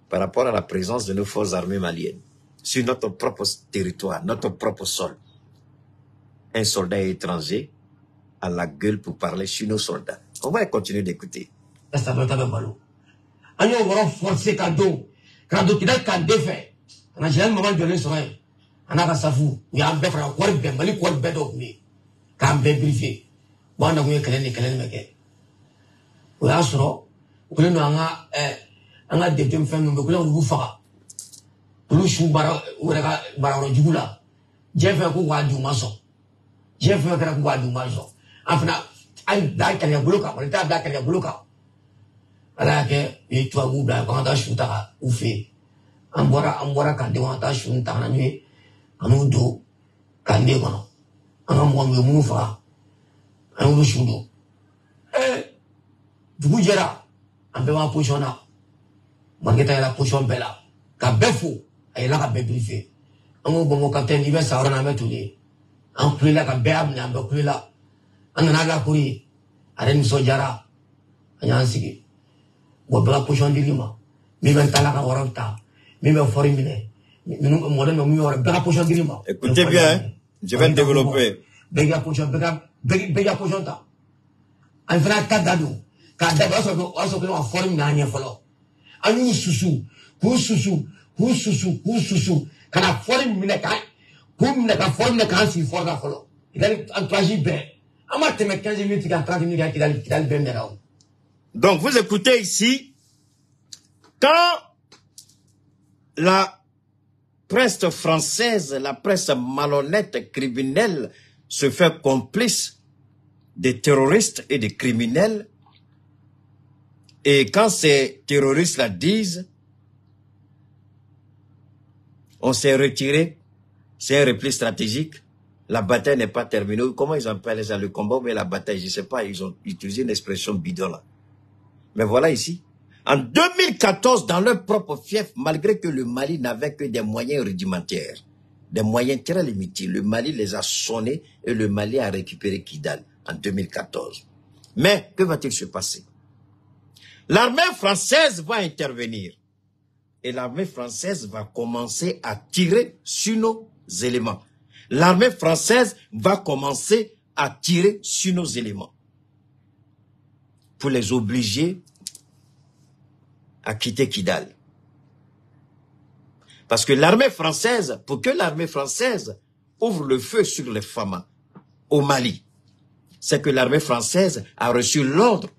[SPEAKER 1] par rapport à la présence de nos forces armées maliennes sur notre propre territoire, notre propre sol. Un soldat étranger a la gueule pour parler sur nos soldats. On va continuer d'écouter.
[SPEAKER 3] Anyo woro forcé kado kida kan defe na jël moment de le soirée ana ka safu ya be fra ko be mali ko be do mi kan be briefé bon na ko kelen meke o ya soro ko le no anga de dem fam no ko le bu fa lu shu bara wora bara ro jugula jefe ko wa du maso jefe ka ko wa du maso afna ay da ka ya bloka ko ta da ka ya bloka ala ke e to agu bla ko ta shuta u fe ambora kan de wa ta shunta na ni anu do kan de ko anu mo mu fa anu shudo dugu jera ambe wa posiona mangeta la position bela ka befu ay la ka be briefé anu bo mo captain ibe sa na metuli an kuila ka be amna ambe kuila anana la kuri aren so jara anya sigi bo bla position dilima mi ben talaka waranta mi be forimine mi modèle mi wara bla position dilima.
[SPEAKER 1] Écoutez bien, je vais développer.
[SPEAKER 3] Bega position bega position ta an fana ka dadu ka da so ko forim na anya folo anu susu kana forim mine ka kum na ka forim na ka si forga folo idali an traji be amate me 15 minutes ka 30 minutes ka dali be mera.
[SPEAKER 1] Donc, vous écoutez ici, quand la presse française, la presse malhonnête, criminelle, se fait complice des terroristes et des criminels, et quand ces terroristes la disent, on s'est retiré, c'est un repli stratégique, la bataille n'est pas terminée. Comment ils appellent ça, le combat, mais la bataille, je ne sais pas, ils ont utilisé une expression bidon là. Mais voilà ici, En 2014, dans leur propre fief, malgré que le Mali n'avait que des moyens rudimentaires, des moyens très limités, le Mali les a sonnés et le Mali a récupéré Kidal en 2014. Mais que va-t-il se passer? L'armée française va intervenir et l'armée française va commencer à tirer sur nos éléments. L'armée française va commencer à tirer sur nos éléments pour les obliger à quitter Kidal. Parce que l'armée française, pour que l'armée française ouvre le feu sur les femmes au Mali, c'est que l'armée française a reçu l'ordre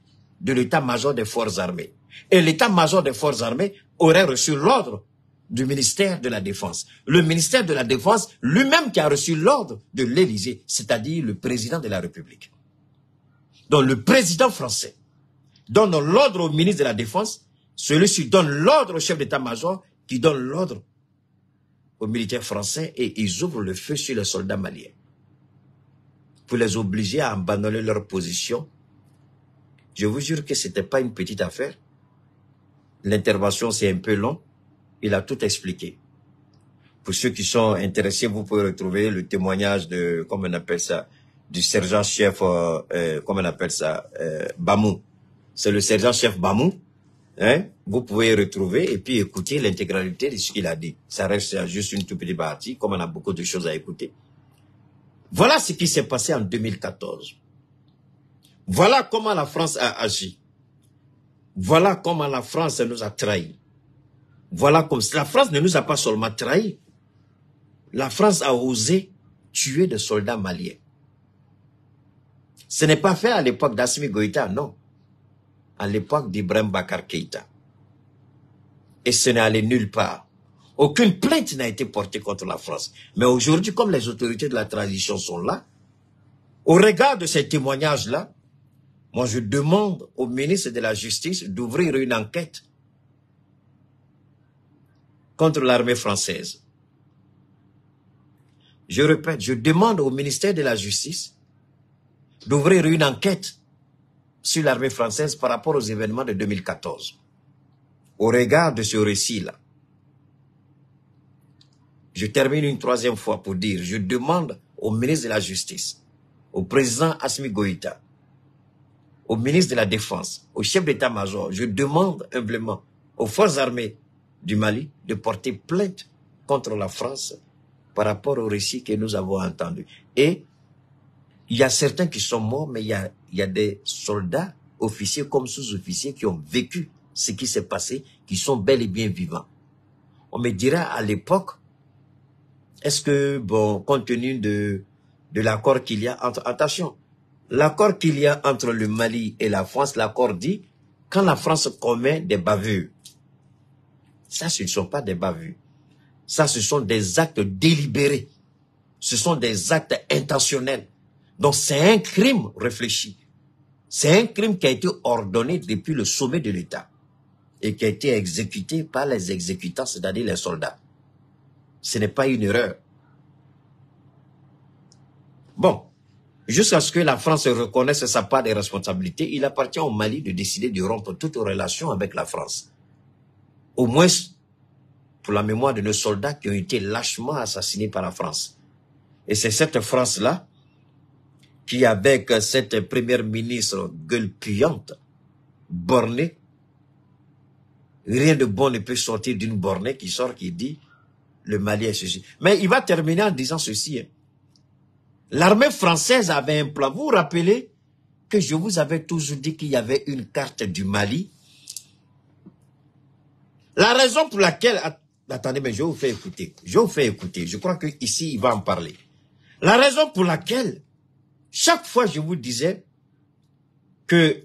[SPEAKER 1] de l'état-major des forces armées. Et l'état-major des forces armées aurait reçu l'ordre du ministère de la Défense. Le ministère de la Défense, lui-même qui a reçu l'ordre de l'Élysée, c'est-à-dire le président de la République. Donc le président français donne l'ordre au ministre de la Défense, celui-ci donne l'ordre au chef d'état-major, qui donne l'ordre aux militaires français et ils ouvrent le feu sur les soldats maliens pour les obliger à abandonner leur position. Je vous jure que ce n'était pas une petite affaire. L'intervention, c'est un peu long. Il a tout expliqué. Pour ceux qui sont intéressés, vous pouvez retrouver le témoignage de, comment on appelle ça, du sergent-chef, comment on appelle ça, Bamou. C'est le sergent-chef Bamou. Hein? Vous pouvez retrouver et puis écouter l'intégralité de ce qu'il a dit. Ça reste juste une toute petite partie, comme on a beaucoup de choses à écouter. Voilà ce qui s'est passé en 2014. Voilà comment la France a agi. Voilà comment la France nous a trahis. Voilà comme la France ne nous a pas seulement trahis. La France a osé tuer des soldats maliens. Ce n'est pas fait à l'époque d'Assimi Goïta, non. À l'époque d'Ibrahim Bakar Keïta. Et ce n'est allé nulle part. Aucune plainte n'a été portée contre la France. Mais aujourd'hui, comme les autorités de la transition sont là, au regard de ces témoignages-là, moi je demande au ministre de la Justice d'ouvrir une enquête contre l'armée française. Je répète, je demande au ministère de la Justice d'ouvrir une enquête sur l'armée française par rapport aux événements de 2014. Au regard de ce récit-là, je termine une troisième fois pour dire, je demande au ministre de la Justice, au président Assimi Goïta, au ministre de la Défense, au chef d'état-major, je demande humblement aux forces armées du Mali de porter plainte contre la France par rapport au récit que nous avons entendu. Et il y a certains qui sont morts, mais il y a des soldats, officiers comme sous-officiers qui ont vécu ce qui s'est passé, qui sont bel et bien vivants. On me dira à l'époque, est-ce que, bon, compte tenu de l'accord qu'il y a entre... Attention, l'accord qu'il y a entre le Mali et la France, l'accord dit, quand la France commet des bavures, ça, ce ne sont pas des bavures. Ça, ce sont des actes délibérés. Ce sont des actes intentionnels. Donc, c'est un crime réfléchi. C'est un crime qui a été ordonné depuis le sommet de l'État et qui a été exécuté par les exécutants, c'est-à-dire les soldats. Ce n'est pas une erreur. Bon, jusqu'à ce que la France reconnaisse sa part des responsabilités, il appartient au Mali de décider de rompre toute relation avec la France. Au moins, pour la mémoire de nos soldats qui ont été lâchement assassinés par la France. Et c'est cette France-là qui, avec cette première ministre gueule puante, bornée, rien de bon ne peut sortir d'une bornée qui sort, qui dit le Mali est ceci. Mais il va terminer en disant ceci. Hein. L'armée française avait un plan. Vous vous rappelez que je vous avais toujours dit qu'il y avait une carte du Mali. La raison pour laquelle... Attendez, mais je vous fais écouter. Je vous fais écouter. Je crois qu'ici, il va en parler. La raison pour laquelle, chaque fois, je vous disais que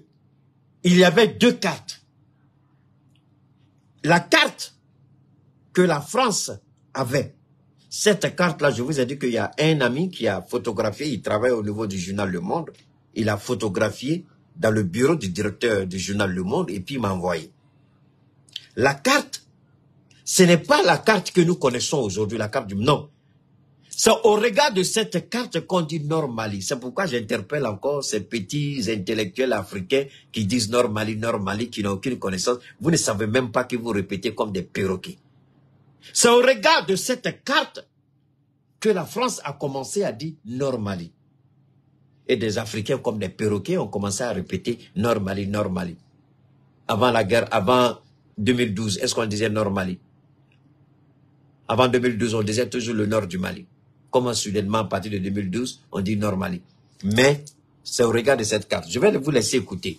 [SPEAKER 1] il y avait deux cartes. La carte que la France avait. Cette carte-là, je vous ai dit qu'il y a un ami qui a photographié, il travaille au niveau du journal Le Monde. Il a photographié dans le bureau du directeur du journal Le Monde et puis il m'a envoyé. La carte, ce n'est pas la carte que nous connaissons aujourd'hui, la carte du... Non. C'est au regard de cette carte qu'on dit Nord-Mali. C'est pourquoi j'interpelle encore ces petits intellectuels africains qui disent Nord-Mali, Nord-Mali, qui n'ont aucune connaissance. Vous ne savez même pas que vous répétez comme des perroquets. C'est au regard de cette carte que la France a commencé à dire Nord-Mali. Et des Africains comme des perroquets ont commencé à répéter Nord-Mali, Nord-Mali. Avant la guerre, avant 2012, est-ce qu'on disait Nord-Mali? Avant 2012, on disait toujours le nord du Mali. Comment soudainement, à partir de 2012, on dit Nord-Mali. Mais, c'est au regard de cette carte. Je vais vous laisser écouter.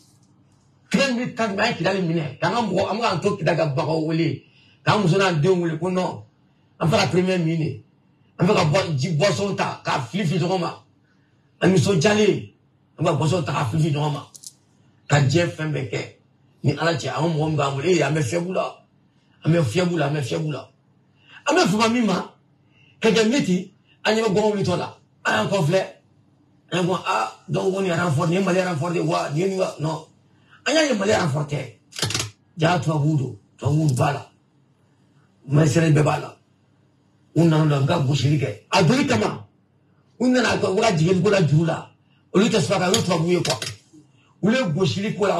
[SPEAKER 3] Donc on est renforcé, on est renforcé, non. On est renforcé. Ja toi wudo bala. Mais c'est le bébala. On a un gars bouchilike. Adultement. On a un gars qui est la djoula. On lui t'espère à l'autre bouille quoi. On le bouchilik pour la.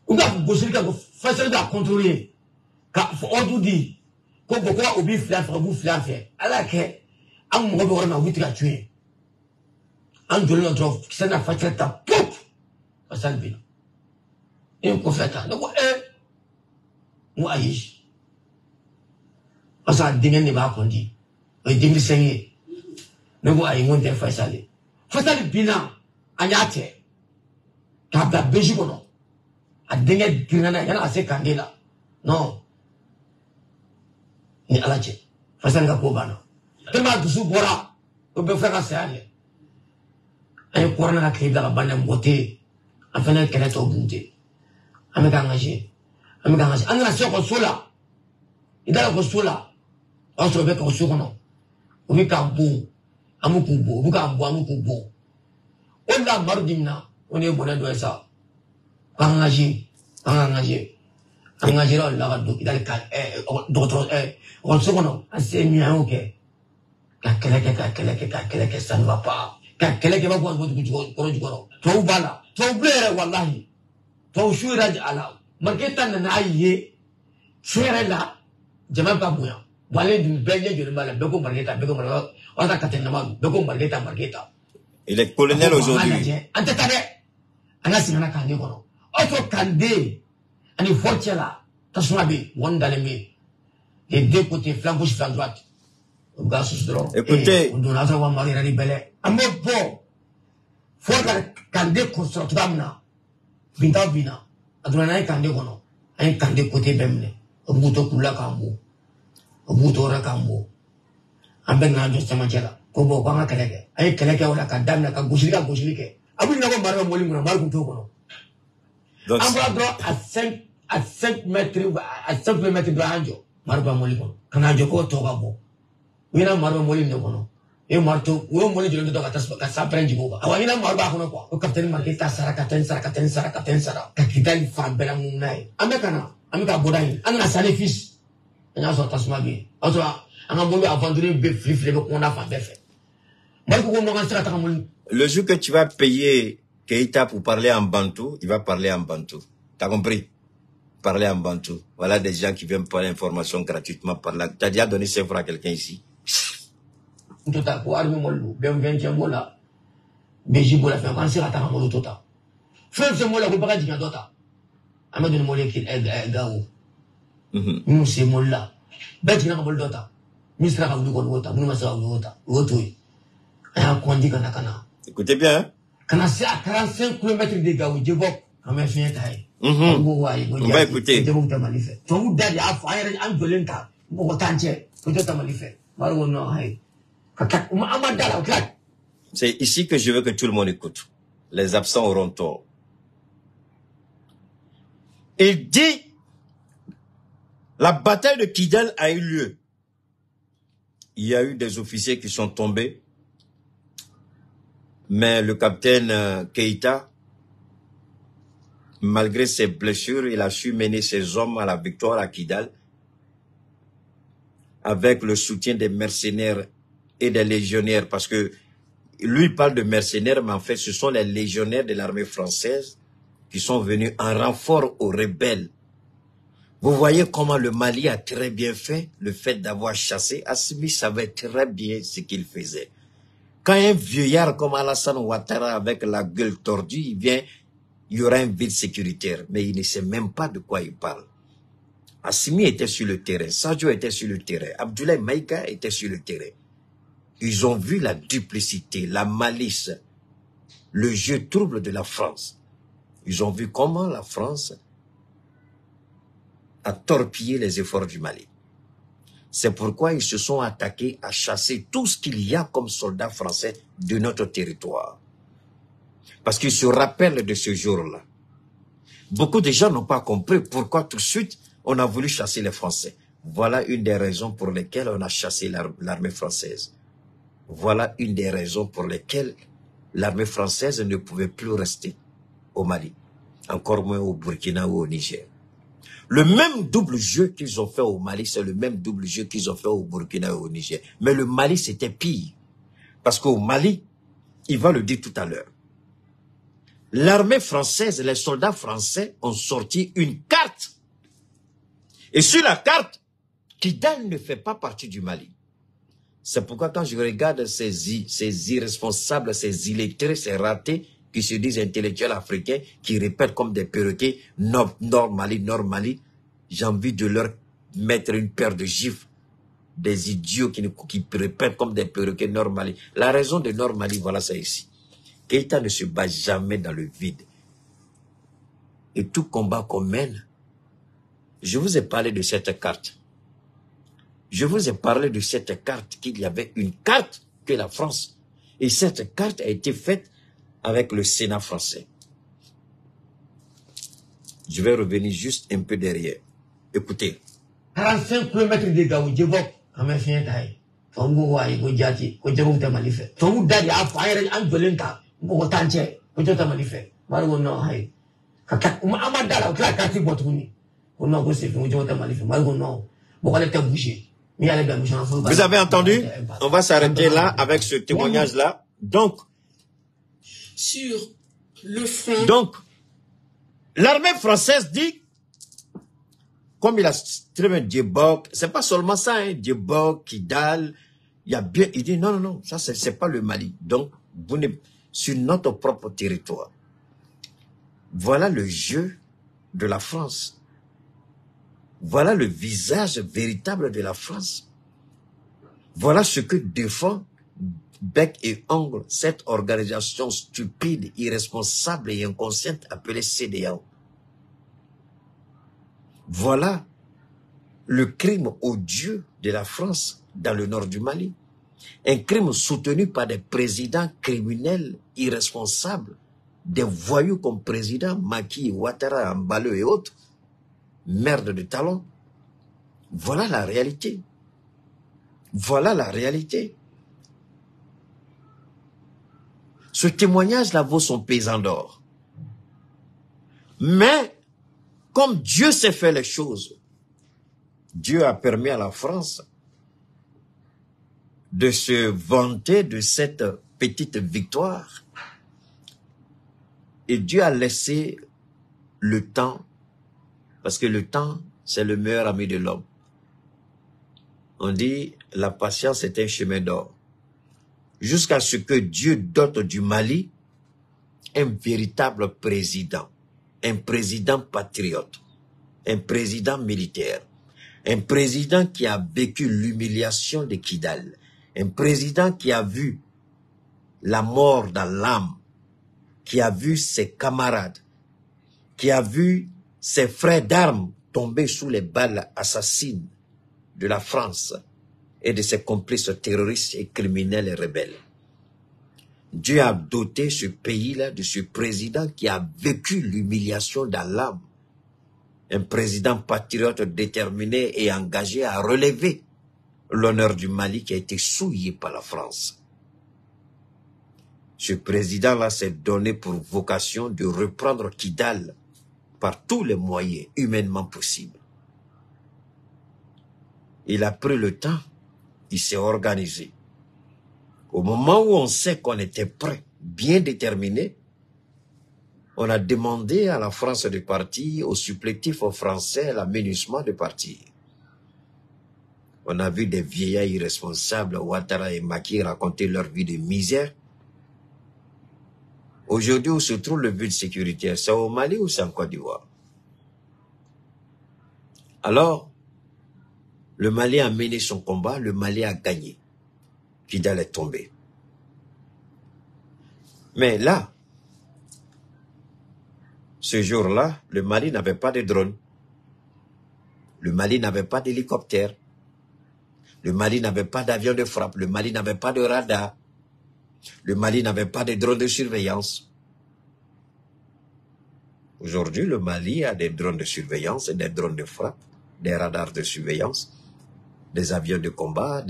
[SPEAKER 3] On a bouchilik facile à contrôler. Car on tout dit. Quand pourquoi au bif là faire bouffe là fait. Alors que un moment on a vite la tuer. Un de l'autre qui s'en a fait ta poup. Ça le bien. Et on fait ça. Donc moi aïe. Parce que dingue ne va pas dire. Et dingue c'est ne voit aïe on te fait ça. Fait ça le bilan. Anyate. T'as la béji kono. A dingue dingue yana assez candela. Non. Ni alache. Fait ça nga ko bana. Tellement dusu bora. On peut faire ça aller. Ay corona ka kida ka bana mbote. Afana kele to bunte. Ameka engagé. Anga soko sola. Idala ko sola. On se rebe ko sokono. Obi ka bu. Amukubo, obi ka bu amukubo. On la mardimna, on est bon do ça. Engagé. Engagé là la do idala ka d'autres on sokono, assez bien OK. Ka keleke ça ne va pas. Ka keleke ba ko du ko. To bala, to blere wallahi. To shuraj ala. Marketa na aye chere la jama ba buya wale du benye de mala beko marketa wala katena ma beko marketa
[SPEAKER 1] Il est colonel aujourd'hui.
[SPEAKER 3] Ante tade ana singana kande kono auto kande ani fortela tasuma bi wondale mi les deux côtés flanc gauche flanc droite
[SPEAKER 1] écoutez
[SPEAKER 3] on donne ça va mari rali bele amo bo forta kande ko so tramna binta bina aduna kande kono ay kande côté bemne obuto kula kambo obuto ra kambo ambe na jo sama chela ko bo kwa keleke ay keleke wala kadamna ka gushilike abu na ko marwa moli ngura marwa to kono amba do à 5 mètres de anjo marwa moli kono kana jo ko to gabo wina marwa moli ne kono e marto wo moli jelo to ka sa prenji go ba awina marwa kono ko o kapten marketa sara ka kitali fa bela munai amekana amika bodai ana sale fils ana so tasma bi auto ana molu aventurer be flifle be ko na fa be fait marko ko mo sara ta molu.
[SPEAKER 1] Le jour que tu vas payer Keïta pour parler en bantou, il va parler en bantou. T'as compris? Parler en bantou. Voilà des gens qui viennent prendre l'information gratuitement par là. Tu as déjà donné 5 francs à quelqu'un ici?
[SPEAKER 3] Tota ko arme molu be 20e mola beji bola fait quand c'est ta molu tota fait ce mola ko baka jinga tota amadu molu ki gawo nous c'est mola beti na molu tota misra ka du ko tota nous masa tota woto aya ko ndi kana
[SPEAKER 1] écoutez bien hein?
[SPEAKER 3] Kana c'est à 45 km de gawo je bok comme fin taille
[SPEAKER 1] on va écouter
[SPEAKER 3] je bok ta malife to mu dadi a fa yare an dolenta ko tanche ko ta malife maro no hay.
[SPEAKER 1] C'est ici que je veux que tout le monde écoute. Les absents auront tort. Il dit, la bataille de Kidal a eu lieu. Il y a eu des officiers qui sont tombés. Mais le capitaine Keïta, malgré ses blessures, il a su mener ses hommes à la victoire à Kidal avec le soutien des mercenaires et des légionnaires, parce que lui il parle de mercenaires, mais en fait ce sont les légionnaires de l'armée française qui sont venus en renfort aux rebelles. Vous voyez comment le Mali a très bien fait le fait d'avoir chassé. Assimi savait très bien ce qu'il faisait. Quand un vieillard comme Alassane Ouattara avec la gueule tordue, il vient, il y aura un vide sécuritaire, mais il ne sait même pas de quoi il parle. Assimi était sur le terrain, Sadio était sur le terrain, Abdoulaye Maïga était sur le terrain. Ils ont vu la duplicité, la malice, le jeu trouble de la France. Ils ont vu comment la France a torpillé les efforts du Mali. C'est pourquoi ils se sont attaqués à chasser tout ce qu'il y a comme soldats français de notre territoire. Parce qu'ils se rappellent de ce jour-là. Beaucoup de gens n'ont pas compris pourquoi tout de suite on a voulu chasser les Français. Voilà une des raisons pour lesquelles on a chassé l'armée française. Voilà une des raisons pour lesquelles l'armée française ne pouvait plus rester au Mali, encore moins au Burkina ou au Niger. Le même double jeu qu'ils ont fait au Mali, c'est le même double jeu qu'ils ont fait au Burkina et au Niger. Mais le Mali, c'était pire. Parce qu'au Mali, il va le dire tout à l'heure, l'armée française, les soldats français ont sorti une carte. Et sur la carte, Kidal ne fait pas partie du Mali. C'est pourquoi quand je regarde ces irresponsables, ces illettrés, ces ratés, qui se disent intellectuels africains, qui répètent comme des perroquets, Nord Mali, j'ai envie de leur mettre une paire de gifles. Des idiots qui répètent comme des perroquets Nord Mali. La raison de Nord Mali, voilà ça ici. Keïta ne se bat jamais dans le vide. Et tout combat qu'on mène, je vous ai parlé de cette carte. Je vous ai parlé de cette carte, qu'il y avait une carte que la France. Et cette carte a été faite avec le Sénat français. Je vais revenir juste un peu derrière. Écoutez.
[SPEAKER 3] 45 km de Gaou, je vois, à mes filles, Tongo, Gojati, Kojaou Tamalife. Tongo Daddy, Afire, and Belinka, Bogotanche, Kojota Malife, Margo no Hai. Amadala, Kati Botuni, ou non, go see Kojota Malife, Margo no, Bogaleta Boucher.
[SPEAKER 1] Vous avez entendu? On va s'arrêter là avec ce témoignage-là. Donc,
[SPEAKER 4] sur le front.
[SPEAKER 1] Donc, l'armée française dit, comme il a très bien Djebok, c'est pas seulement ça, hein, Djebok, Kidal, il dit non, ça c'est pas le Mali. Donc, vous n'êtes sur notre propre territoire. Voilà le jeu de la France. Voilà le visage véritable de la France. Voilà ce que défend bec et ongle cette organisation stupide, irresponsable et inconsciente appelée CEDEAO. Voilà le crime odieux de la France dans le nord du Mali. Un crime soutenu par des présidents criminels irresponsables, des voyous comme président Macky, Ouattara, Ambalo et autres. Merde de talon. Voilà la réalité. Voilà la réalité. Ce témoignage-là vaut son pesant d'or. Mais, comme Dieu sait faire les choses, Dieu a permis à la France de se vanter de cette petite victoire. Et Dieu a laissé le temps. Parce que le temps, c'est le meilleur ami de l'homme. On dit, la patience est un chemin d'or. Jusqu'à ce que Dieu dote du Mali un véritable président. Un président patriote. Un président militaire. Un président qui a vécu l'humiliation de Kidal. Un président qui a vu la mort dans l'âme. Qui a vu ses camarades. Qui a vu ses frères d'armes tombés sous les balles assassines de la France et de ses complices terroristes et criminels et rebelles. Dieu a doté ce pays-là de ce président qui a vécu l'humiliation dans l'âme. Un président patriote déterminé et engagé à relever l'honneur du Mali qui a été souillé par la France. Ce président-là s'est donné pour vocation de reprendre Kidal par tous les moyens humainement possibles. Il a pris le temps, il s'est organisé. Au moment où on sait qu'on était prêt, bien déterminé, on a demandé à la France de partir, au supplétif aux Français, l'aménagement de partir. On a vu des vieillards irresponsables, Ouattara et Macky, raconter leur vie de misère. Aujourd'hui, où se trouve le but sécuritaire? C'est au Mali ou c'est en Côte d'Ivoire? Alors, le Mali a mené son combat, le Mali a gagné. Kidal est tombé. Mais là, ce jour-là, le Mali n'avait pas de drone. Le Mali n'avait pas d'hélicoptère. Le Mali n'avait pas d'avion de frappe. Le Mali n'avait pas de radar. Le Mali n'avait pas de drones de surveillance. Aujourd'hui, le Mali a des drones de surveillance et des drones de frappe, des radars de surveillance, des avions de combat,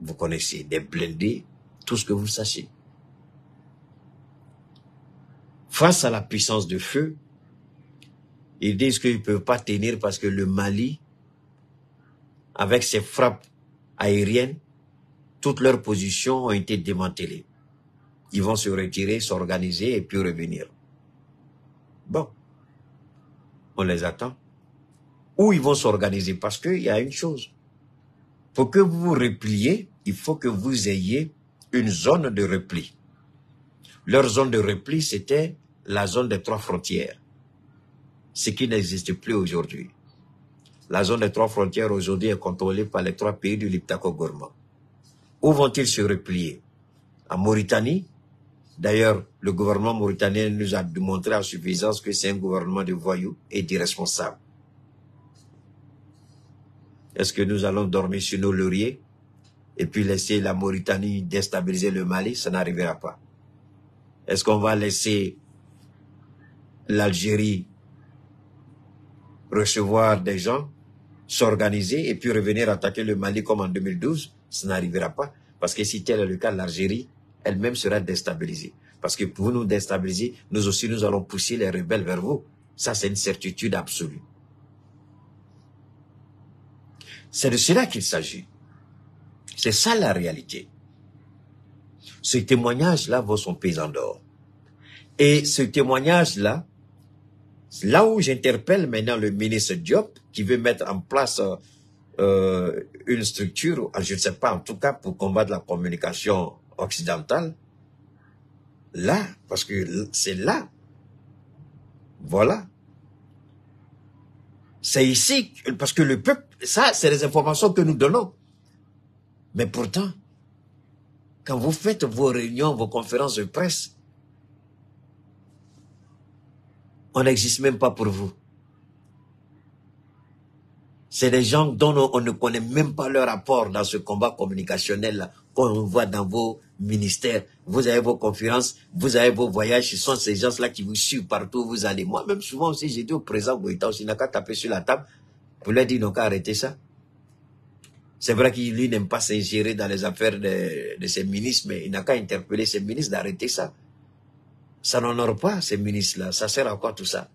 [SPEAKER 1] vous connaissez, des blindés, tout ce que vous sachez. Face à la puissance de feu, ils disent qu'ils ne peuvent pas tenir parce que le Mali, avec ses frappes aériennes, toutes leurs positions ont été démantelées. Ils vont se retirer, s'organiser et puis revenir. Bon, on les attend. Où ils vont s'organiser? Parce qu'il y a une chose. Pour que vous vous repliez, il faut que vous ayez une zone de repli. Leur zone de repli, c'était la zone des 3 frontières. Ce qui n'existe plus aujourd'hui. La zone des 3 frontières aujourd'hui est contrôlée par les 3 pays du Liptako-Gourma. Où vont-ils se replier? En Mauritanie. D'ailleurs, le gouvernement mauritanien nous a démontré à suffisance que c'est un gouvernement de voyous et d'irresponsables. Est-ce que nous allons dormir sur nos lauriers et puis laisser la Mauritanie déstabiliser le Mali? Ça n'arrivera pas. Est-ce qu'on va laisser l'Algérie recevoir des gens, s'organiser et puis revenir attaquer le Mali comme en 2012? Ça n'arrivera pas. Parce que si tel est le cas, l'Algérie elle-même sera déstabilisée. Parce que pour nous déstabiliser, nous aussi, nous allons pousser les rebelles vers vous. Ça, c'est une certitude absolue. C'est de cela qu'il s'agit. C'est ça la réalité. Ce témoignage-là vaut son pesant d'or. Et ce témoignage-là, là où j'interpelle maintenant le ministre Diop, qui veut mettre en place une structure, je ne sais pas, en tout cas pour combattre la communication occidentale, là, parce que c'est là, voilà. C'est ici, parce que le peuple, ça, c'est les informations que nous donnons. Mais pourtant, quand vous faites vos réunions, vos conférences de presse, on n'existe même pas pour vous. C'est des gens dont on ne connaît même pas leur apport dans ce combat communicationnel qu'on voit dans vos ministères. Vous avez vos conférences, vous avez vos voyages, ce sont ces gens-là qui vous suivent partout où vous allez. Moi-même, souvent aussi, j'ai dit au président Goïta aussi, il n'a qu'à taper sur la table pour lui dire, non, qu'à arrêter ça. C'est vrai qu'il, lui, n'aime pas s'ingérer dans les affaires de ses ministres, mais il n'a qu'à interpeller ses ministres d'arrêter ça. Ça n'honore pas ces ministres-là. Ça sert à quoi tout ça?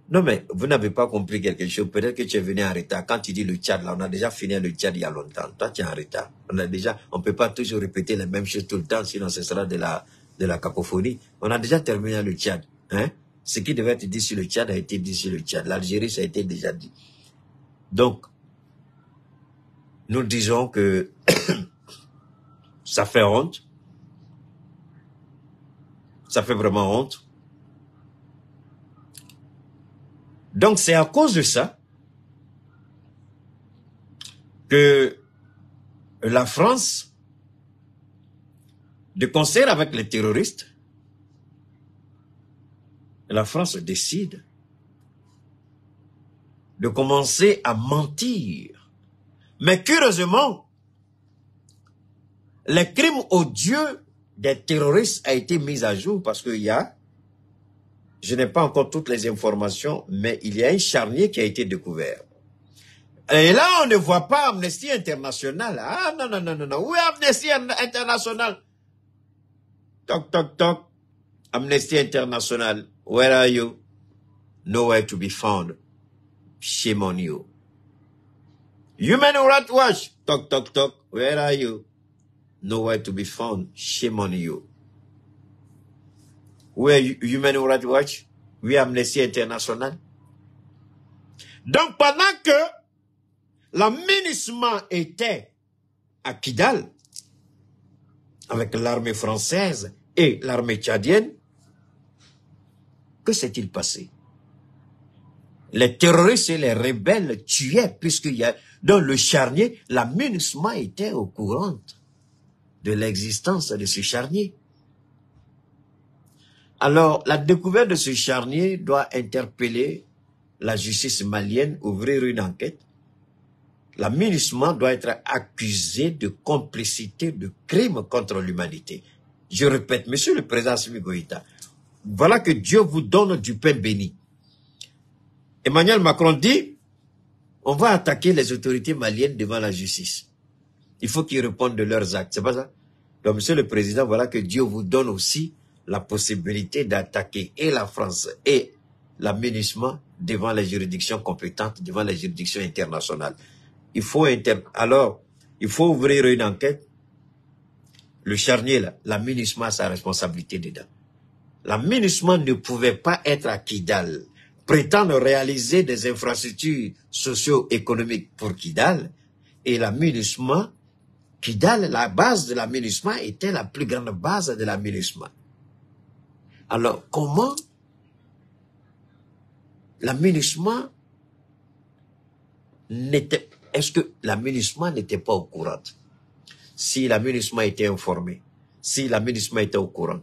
[SPEAKER 1] Non, mais vous n'avez pas compris quelque chose. Peut-être que tu es venu en retard. Quand tu dis le Tchad, là, on a déjà fini le Tchad il y a longtemps. Toi, tu es en retard. On ne peut pas toujours répéter les mêmes choses tout le temps, sinon ce sera de la cacophonie. On a déjà terminé le Tchad. Hein? Ce qui devait être dit sur le Tchad a été dit sur le Tchad. L'Algérie, ça a été déjà dit. Donc, nous disons que ça fait honte. Ça fait vraiment honte. Donc, c'est à cause de ça que la France, de concert avec les terroristes, la France décide de commencer à mentir. Mais curieusement, les crimes odieux des terroristes a été mis à jour parce qu'il y a, je n'ai pas encore toutes les informations, mais il y a un charnier qui a été découvert. Et là, on ne voit pas Amnesty International. Ah, non, non, non, non, non. Où est Amnesty International? Toc, toc, toc. Amnesty International, where are you? Nowhere to be found. Shame on you. Human Rights Watch, toc, toc, toc. Where are you? Nowhere to be found. Shame on you. Where Human Rights Watch? Oui, Amnesty International. Donc, pendant que la MINUSMA était à Kidal, avec l'armée française et l'armée tchadienne, que s'est-il passé? Les terroristes et les rebelles tuaient, puisqu'il y a, dans le charnier, la MINUSMA était au courant de l'existence de ce charnier. Alors, la découverte de ce charnier doit interpeller la justice malienne, ouvrir une enquête. La MINUSMA doit être accusée de complicité de crimes contre l'humanité. Je répète, Monsieur le Président Assimi Goïta, voilà que Dieu vous donne du pain béni. Emmanuel Macron dit, on va attaquer les autorités maliennes devant la justice. Il faut qu'ils répondent de leurs actes, c'est pas ça? Donc, Monsieur le Président, voilà que Dieu vous donne aussi la possibilité d'attaquer et la France et la MINUSMA devant les juridictions compétentes, devant les juridictions internationales. Alors, il faut ouvrir une enquête. Le charnier, là, la MINUSMA a sa responsabilité dedans. La MINUSMA ne pouvait pas être à Kidal, prétendre réaliser des infrastructures socio-économiques pour Kidal, et la MINUSMA, Kidal, la base de la MINUSMA était la plus grande base de la MINUSMA. Alors, comment la MINUSMA n'était... Est-ce que la MINUSMA n'était pas au courant? Si la MINUSMA était informée, si la MINUSMA était au courant.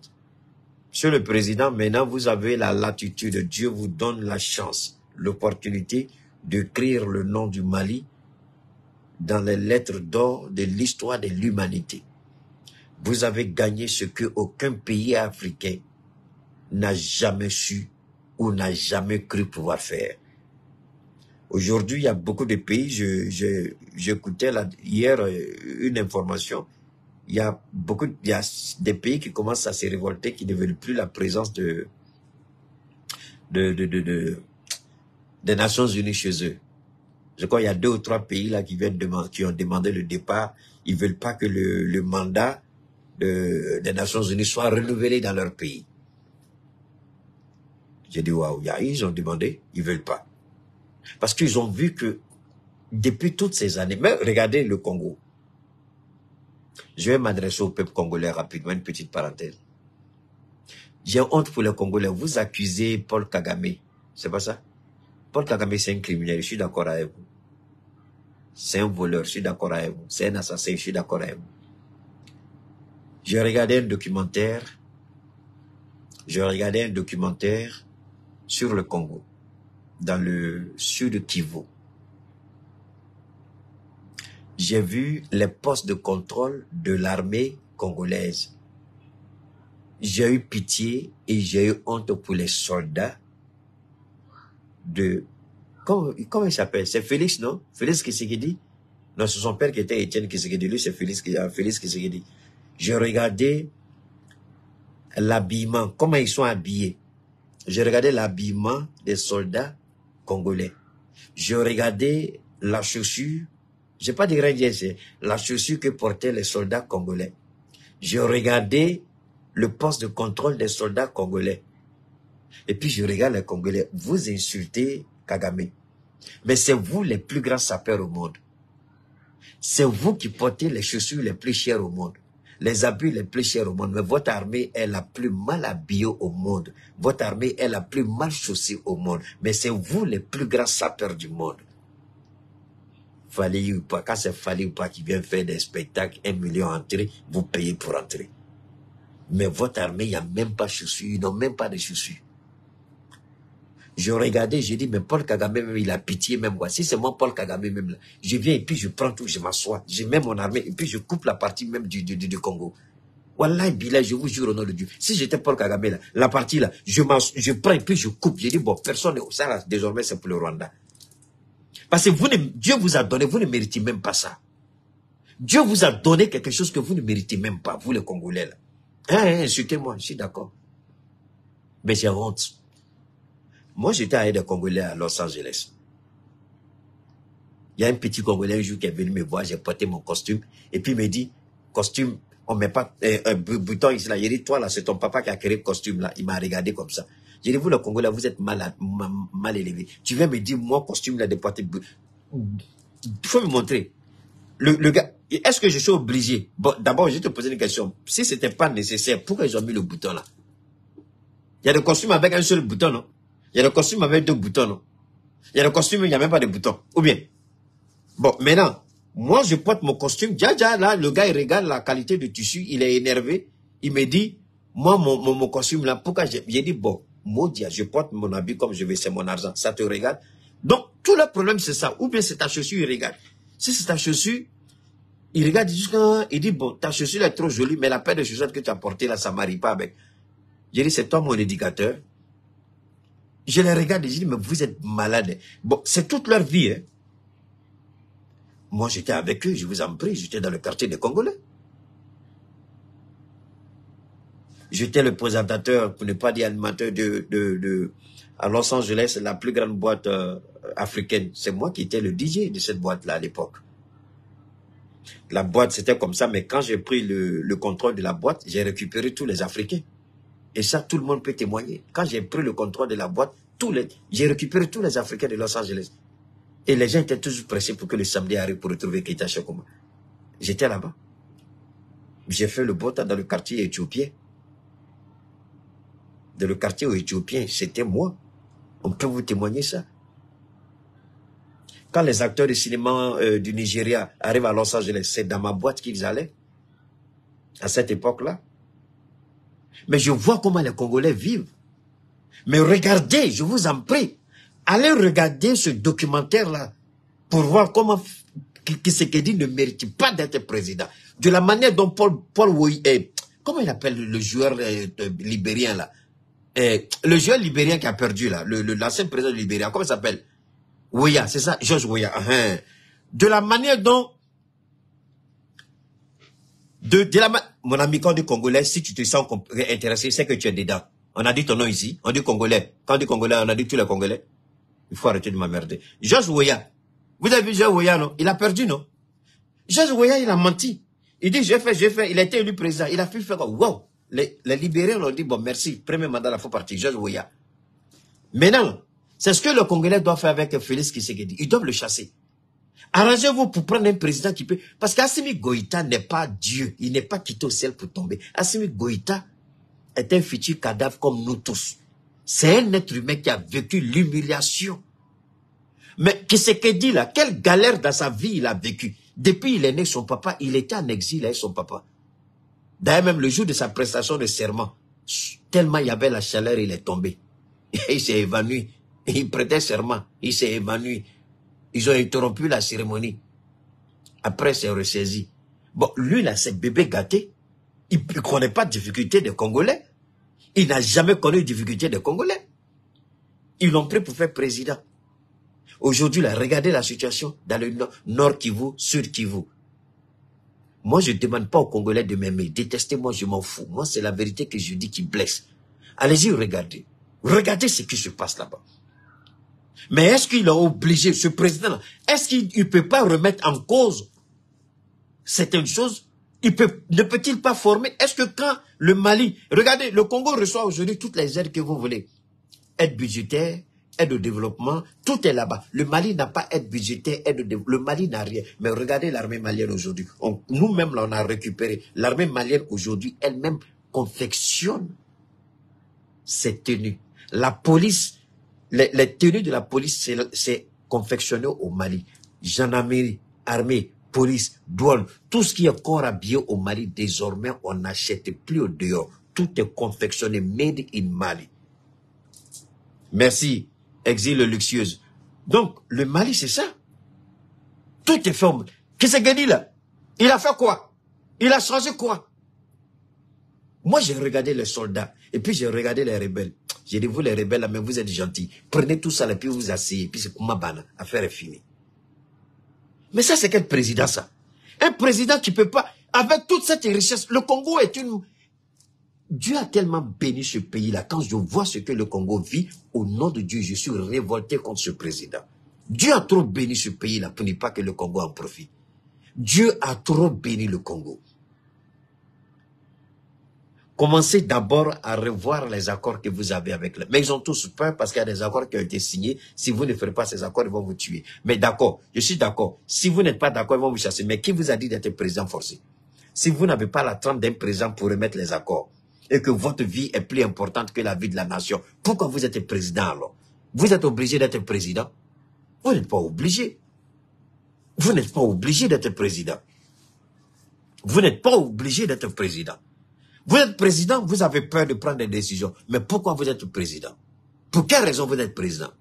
[SPEAKER 1] Monsieur le Président, maintenant vous avez la latitude, Dieu vous donne la chance, l'opportunité d'écrire le nom du Mali dans les lettres d'or de l'histoire de l'humanité. Vous avez gagné ce que aucun pays africain n'a jamais su ou n'a jamais cru pouvoir faire. Aujourd'hui, il y a beaucoup de pays, j'écoutais hier une information, il y a des pays qui commencent à se révolter, qui ne veulent plus la présence des Nations Unies chez eux. Je crois qu'il y a 2 ou 3 pays là qui ont demandé le départ. Ils veulent pas que le mandat des Nations Unies soit renouvelé dans leur pays. J'ai dit waouh, ils ont demandé, ils veulent pas. Parce qu'ils ont vu que depuis toutes ces années, mais regardez le Congo. Je vais m'adresser au peuple congolais rapidement, une petite parenthèse. J'ai honte pour les Congolais. Vous accusez Paul Kagame, c'est pas ça? Paul Kagame, c'est un criminel, je suis d'accord avec vous. C'est un voleur, je suis d'accord avec vous. C'est un assassin, je suis d'accord avec vous. J'ai regardé un documentaire sur le Congo, dans le sud Kivu. J'ai vu les postes de contrôle de l'armée congolaise. J'ai eu pitié et j'ai eu honte pour les soldats de... Comment il s'appelle? C'est Félix, non? Félix Tshisekedi? Non, c'est son père qui était Étienne Tshisekedi. Lui, c'est Félix Tshisekedi. J'ai regardé l'habillement, comment ils sont habillés. J'ai regardé l'habillement des soldats congolais. J'ai regardé la chaussure, j'ai pas dit rien, c'est la chaussure que portaient les soldats congolais. J'ai regardé le poste de contrôle des soldats congolais. Et puis je regarde les Congolais. Vous insultez Kagame. Mais c'est vous les plus grands sapeurs au monde. C'est vous qui portez les chaussures les plus chères au monde. Les habits les plus chers au monde. Mais votre armée est la plus mal habillée au monde. Votre armée est la plus mal chaussée au monde. Mais c'est vous les plus grands sapeurs du monde. Fallait ou pas, quand c'est Fallait ou pas qui vient faire des spectacles, 1 million entrées, vous payez pour entrer. Mais votre armée, il n'y a même pas de chaussures, ils n'ont même pas de chaussures. Je regardais, j'ai dit, mais Paul Kagame, même, il a pitié, même moi. Si c'est moi, Paul Kagame, même là, je viens et puis je prends tout, je m'assois, je mets mon armée et puis je coupe la partie même du Congo. Wallah, Billah, je vous jure au nom de Dieu. Si j'étais Paul Kagame, là, la partie là, je prends et puis je coupe. Je dis, bon, personne, ça là, désormais, c'est pour le Rwanda. Parce que Dieu vous a donné, vous ne méritez même pas ça. Dieu vous a donné quelque chose que vous ne méritez même pas, vous les Congolais là. Insultez-moi, je suis d'accord. Mais j'ai honte. Moi, j'étais avec des Congolais à Los Angeles. Il y a un petit Congolais un jour qui est venu me voir, j'ai porté mon costume, et puis il me dit, costume, on met pas un bouton ici là. Il dit, toi là, c'est ton papa qui a créé le costume là. Il m'a regardé comme ça. J'ai dit, vous le Congolais, vous êtes mal élevé. Tu viens me dire, moi, costume là, de porter. Il faut me montrer. Le gars, est-ce que je suis obligé? Bon, d'abord, je vais te poser une question. Si c'était pas nécessaire, pourquoi ils ont mis le bouton là? Il y a des costumes avec un seul bouton, non? Il y a des costumes avec 2 boutons, non? Il y a des costumes, il n'y a même pas de boutons. Ou bien? Bon, maintenant, moi, je porte mon costume. Déjà, là, le gars, il regarde la qualité du tissu, il est énervé. Il me dit, moi, mon costume là, pourquoi j'ai dit, bon, maudit, je porte mon habit comme je veux, c'est mon argent. Ça te regarde? Donc, tout le problème, c'est ça. Ou bien c'est ta chaussure, il regarde. Si c'est ta chaussure, il regarde jusqu'à, il dit, bon, ta chaussure est trop jolie, mais la paire de chaussures que tu as portée là, ça ne marie pas avec. J'ai dit, c'est toi mon éducateur. Je les regarde et je dis, mais vous êtes malade. Bon, c'est toute leur vie, hein. Moi, j'étais avec eux, je vous en prie, j'étais dans le quartier des Congolais. J'étais le présentateur, pour ne pas dire animateur à Los Angeles, la plus grande boîte africaine. C'est moi qui étais le DJ de cette boîte-là à l'époque. La boîte, c'était comme ça, mais quand j'ai pris le contrôle de la boîte, j'ai récupéré tous les Africains. Et ça, tout le monde peut témoigner. Quand j'ai pris le contrôle de la boîte, j'ai récupéré tous les Africains de Los Angeles. Et les gens étaient toujours pressés pour que le samedi arrive pour retrouver Keita Shekoma. J'étais là-bas. J'ai fait le beau temps dans le quartier éthiopien. Dans le quartier éthiopien, c'était moi. On peut vous témoigner ça. Quand les acteurs de cinéma du Nigeria arrivent à Los Angeles, c'est dans ma boîte qu'ils allaient. À cette époque-là. Mais je vois comment les Congolais vivent. Mais regardez, je vous en prie. Allez regarder ce documentaire-là pour voir comment Tshisekedi ne mérite pas d'être président. De la manière dont Paul Woyi, comment il appelle le joueur libérien là? Le joueur libérien qui a perdu là, l'ancien président du Libéria, comment il s'appelle? Weah, c'est ça, George Weah. De la manière dont mon ami, quand on dit Congolais, si tu te sens intéressé, c'est que tu es dedans. On a dit ton nom ici, on dit Congolais. Quand on dit Congolais, on a dit tous les Congolais. Il faut arrêter de m'emmerder. George Weah. Vous avez vu George Weah, non? Il a perdu, non? George Weah, il a menti. Il dit, j'ai fait. Il a été élu président. Il a pu faire comme, wow. Les libérés l'ont dit, bon, merci. Premier mandat, il faut partir. George Weah. Maintenant, c'est ce que le Congolais doit faire avec Félix Tshisekedi. Ils doivent le chasser. Arrangez-vous pour prendre un président qui peut... Parce qu'Assimi Goïta n'est pas Dieu. Il n'est pas quitté au ciel pour tomber. Assimi Goïta est un futur cadavre comme nous tous. C'est un être humain qui a vécu l'humiliation. Mais Tshisekedi là, quelle galère dans sa vie il a vécu. Depuis il est né, son papa, il était en exil avec son papa. D'ailleurs même le jour de sa prestation de serment, tellement il y avait la chaleur, il est tombé. Il s'est évanoui. Il prêtait serment, il s'est évanoui. Ils ont interrompu la cérémonie. Après, c'est ressaisi. Bon, lui, là, c'est bébé gâté. Il ne connaît pas de difficulté des Congolais. Il n'a jamais connu de difficulté des Congolais. Ils l'ont pris pour faire président. Aujourd'hui, là, regardez la situation dans le nord Kivu, sud Kivu. Moi, je ne demande pas aux Congolais de m'aimer. Détestez-moi, je m'en fous. Moi, c'est la vérité que je dis qui blesse. Allez-y, regardez. Regardez ce qui se passe là-bas. Mais est-ce qu'il a obligé, ce président-là, est-ce qu'il ne peut pas remettre en cause certaines choses? Ne peut-il pas former? Est-ce que quand le Mali... Regardez, le Congo reçoit aujourd'hui toutes les aides que vous voulez. Aide budgétaire, aide au développement, tout est là-bas. Le Mali n'a pas aide budgétaire, aide au développement. Le Mali n'a rien. Mais regardez l'armée malienne aujourd'hui. Nous-mêmes, là, on a récupéré. L'armée malienne aujourd'hui, elle-même confectionne ses tenues. La police... Les tenues de la police, c'est confectionné au Mali. Gendarmerie, armée, police, douane, tout ce qui est corps habillé au Mali, désormais, on n'achète plus au dehors. Tout est confectionné, made in Mali. Merci, exil luxueuse. Donc, le Mali, c'est ça. Tout est fait au Mali. Qu'est-ce qu'il dit là? Il a fait quoi? Il a changé quoi? Moi, j'ai regardé les soldats, et puis j'ai regardé les rebelles. J'ai dit, vous les rebelles, là, mais vous êtes gentils. Prenez tout ça, et puis vous asseyez, puis c'est Koumabana. Affaire est finie. Mais ça, c'est quel président, ça? Un président qui peut pas, avec toute cette richesse, le Congo est une... Dieu a tellement béni ce pays-là. Quand je vois ce que le Congo vit, au nom de Dieu, je suis révolté contre ce président. Dieu a trop béni ce pays-là pour ne pas que le Congo en profite. Dieu a trop béni le Congo. Commencez d'abord à revoir les accords que vous avez avec eux. Mais ils ont tous peur parce qu'il y a des accords qui ont été signés. Si vous ne ferez pas ces accords, ils vont vous tuer. Mais d'accord, je suis d'accord. Si vous n'êtes pas d'accord, ils vont vous chasser. Mais qui vous a dit d'être président forcé? Si vous n'avez pas la trempe d'un président pour remettre les accords et que votre vie est plus importante que la vie de la nation, pourquoi vous êtes président alors? Vous êtes obligé d'être président? Vous n'êtes pas obligé. Vous n'êtes pas obligé d'être président. Vous n'êtes pas obligé d'être président. Vous êtes président, vous avez peur de prendre des décisions. Mais pourquoi vous êtes président? Pour quelle raison vous êtes président?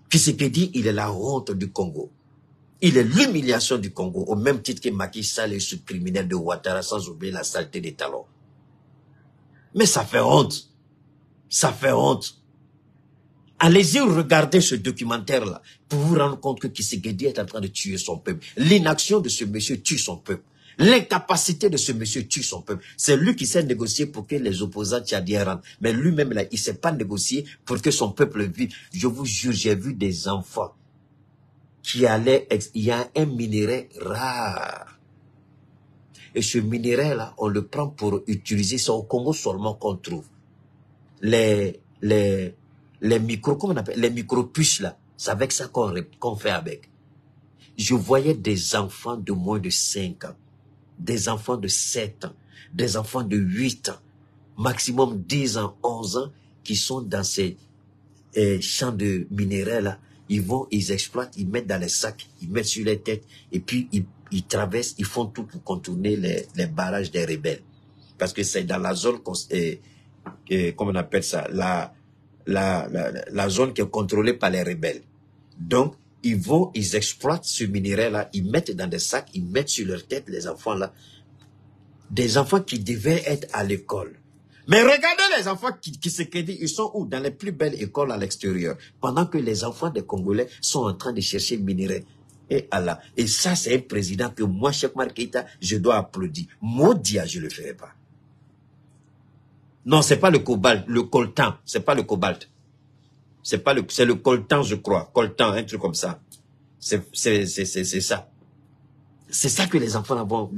[SPEAKER 1] Tshisekedi, il est la honte du Congo. Il est l'humiliation du Congo, au même titre que Macky Sall est ce criminel de Ouattara, sans oublier la saleté des talons. Mais ça fait honte. Ça fait honte. Allez-y regarder ce documentaire-là pour vous rendre compte que Tshisekedi est en train de tuer son peuple. L'inaction de ce monsieur tue son peuple. L'incapacité de ce monsieur tue son peuple. C'est lui qui sait négocier pour que les opposants tchadiens rentrent. Mais lui-même, là, il ne sait pas négocier pour que son peuple vive. Je vous jure, j'ai vu des enfants qui allaient... Il y a un minerai rare. Et ce minerai-là, on le prend pour utiliser. C'est au Congo seulement qu'on trouve. Les micros, comment on appelle? Les micro-puces, là. C'est avec ça qu'on fait avec. Je voyais des enfants de moins de 5 ans. Des enfants de 7 ans, des enfants de 8 ans, maximum 10 ans, 11 ans, qui sont dans ces champs de minerais là. Ils exploitent, ils mettent dans les sacs, ils mettent sur les têtes, et puis ils traversent, ils font tout pour contourner les barrages des rebelles. Parce que c'est dans la zone, comment on appelle ça, la zone qui est contrôlée par les rebelles. Donc, ils exploitent ce minerai-là, ils mettent dans des sacs, ils mettent sur leur tête les enfants-là. Des enfants qui devaient être à l'école. Mais regardez les enfants qui se crédit, ils sont où? Dans les plus belles écoles à l'extérieur. Pendant que les enfants des Congolais sont en train de chercher minerai. Et Allah. Et ça, c'est un président que moi, Cheikh Oumar Keïta, je dois applaudir. Maudit, je ne le ferai pas. Non, c'est pas le cobalt, le coltan, c'est pas le cobalt. C'est le coltan, je crois. Coltan, un truc comme ça. C'est ça. C'est ça que les enfants là-bas,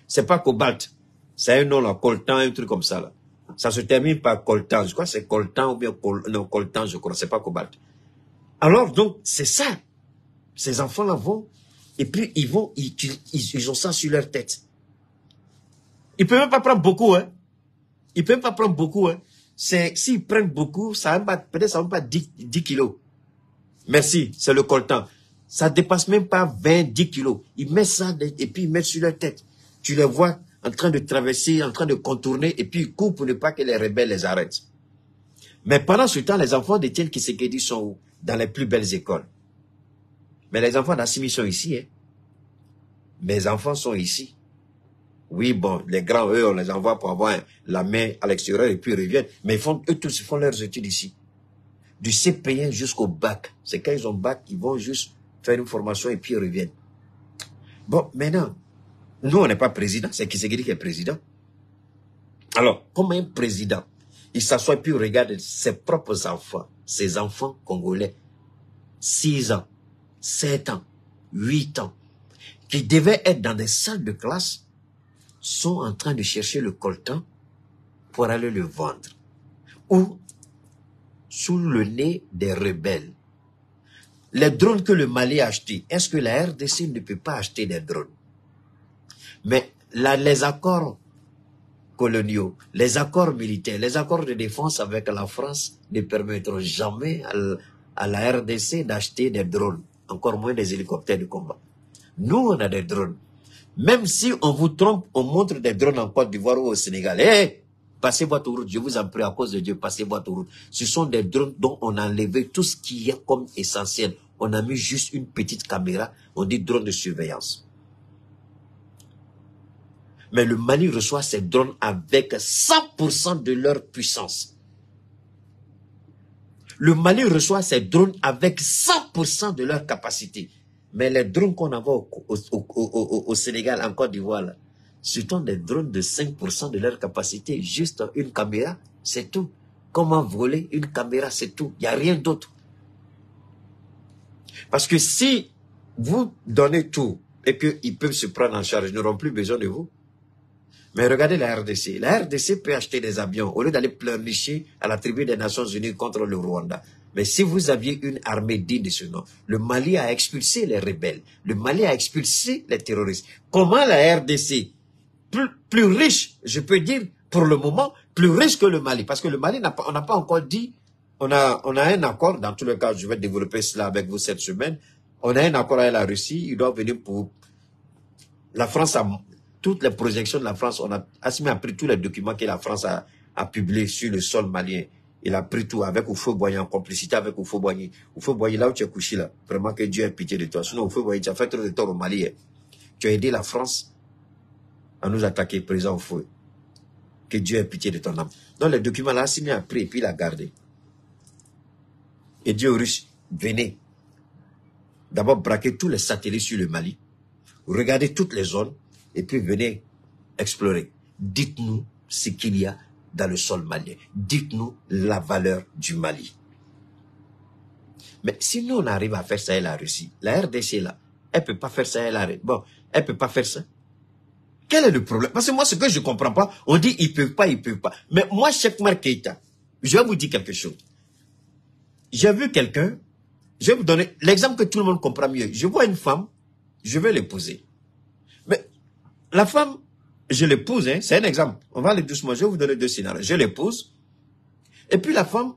[SPEAKER 1] c'est pas cobalt. C'est un nom là, coltan, un truc comme ça là. Ça se termine par coltan. Je crois que c'est coltan ou bien coltan, je crois. C'est pas cobalt. Alors donc, c'est ça. Ces enfants là vont, et puis ils ont ça sur leur tête. Ils peuvent même pas prendre beaucoup, hein. Ils peuvent pas prendre beaucoup, hein. S'ils prennent beaucoup, peut-être ça va pas 10 kilos. Merci, c'est le coltan. Ça dépasse même pas 20-10 kilos. Ils mettent ça et puis ils mettent sur leur tête. Tu les vois en train de traverser, en train de contourner et puis ils courent pour ne pas que les rebelles les arrêtent. Mais pendant ce temps, les enfants de Tiel Tshisekedi sont où? Dans les plus belles écoles. Mais les enfants d'Assimi sont ici, hein. Mes enfants sont ici. Oui, bon, les grands, eux, on les envoie pour avoir la main à l'extérieur et puis ils reviennent. Mais eux tous, ils font leurs études ici. Du CP1 jusqu'au bac. C'est quand ils ont bac, ils vont juste faire une formation et puis ils reviennent. Bon, maintenant, nous, on n'est pas président. C'est Tshisekedi qui est président. Alors, comme un président, il s'assoit et puis il regarde ses propres enfants, ses enfants congolais, 6 ans, 7 ans, 8 ans, qui devaient être dans des salles de classe, sont en train de chercher le coltan pour aller le vendre. Ou sous le nez des rebelles. Les drones que le Mali a achetés, est-ce que la RDC ne peut pas acheter des drones? Mais là, les accords coloniaux, les accords militaires, les accords de défense avec la France ne permettront jamais à la RDC d'acheter des drones, encore moins des hélicoptères de combat. Nous, on a des drones. Même si on vous trompe, on montre des drones en Côte d'Ivoire ou au Sénégal. Hey, passez votre route, je vous en prie, à cause de Dieu, passez votre route. Ce sont des drones dont on a enlevé tout ce qui est comme essentiel. On a mis juste une petite caméra, on dit drone de surveillance. Mais le Mali reçoit ces drones avec 100% de leur puissance. Le Mali reçoit ces drones avec 100% de leur capacité. Mais les drones qu'on envoie au Sénégal, en Côte d'Ivoire, ce sont des drones de 5% de leur capacité. Juste une caméra, c'est tout. Comment voler une caméra, c'est tout. Il n'y a rien d'autre.
[SPEAKER 5] Parce que si vous donnez tout et qu'ils peuvent se prendre en charge, ils n'auront plus besoin de vous. Mais regardez la RDC. La RDC peut acheter des avions au lieu d'aller pleurnicher à la tribu des Nations Unies contre le Rwanda. Mais si vous aviez une armée digne de ce nom, le Mali a expulsé les rebelles, le Mali a expulsé les terroristes. Comment la RDC, plus riche, je peux dire, pour le moment, plus riche que le Mali, parce que le Mali, on n'a pas encore dit, on a un accord, dans tous les cas, je vais développer cela avec vous cette semaine, on a un accord avec la Russie, il doit venir pour... La France a... Toutes les projections de la France, Assimi a pris tous les documents que la France a publiés sur le sol malien. Il a pris tout avec Houphouët-Boigny, en complicité avec Houphouët-Boigny. Houphouët-Boigny, là où tu es couché là, vraiment que Dieu ait pitié de toi. Sinon, Houphouët-Boigny, tu as fait trop de tort au Mali. Tu as aidé la France à nous attaquer, président Houphouët. Que Dieu ait pitié de ton âme. Donc les documents là, Assimi a pris et puis il a gardé. Et Dieu aux Russes, venez. D'abord braquer tous les satellites sur le Mali. Regardez toutes les zones. Et puis venez explorer. Dites-nous ce qu'il y a dans le sol malien. Dites-nous la valeur du Mali. Mais si nous on arrive à faire ça et la Russie, la RDC là, elle ne peut pas faire ça et la Russie. Bon, elle ne peut pas faire ça. Quel est le problème? Parce que moi, ce que je ne comprends pas, on dit ils ne peuvent pas, ils ne peuvent pas. Mais moi, Cheikh Oumar Keïta, je vais vous dire quelque chose. J'ai vu quelqu'un, je vais vous donner l'exemple que tout le monde comprend mieux. Je vois une femme, je vais l'épouser. Mais la femme, je l'épouse, hein, c'est un exemple. On va aller doucement, je vais vous donner deux scénarios. Je l'épouse, et puis la femme,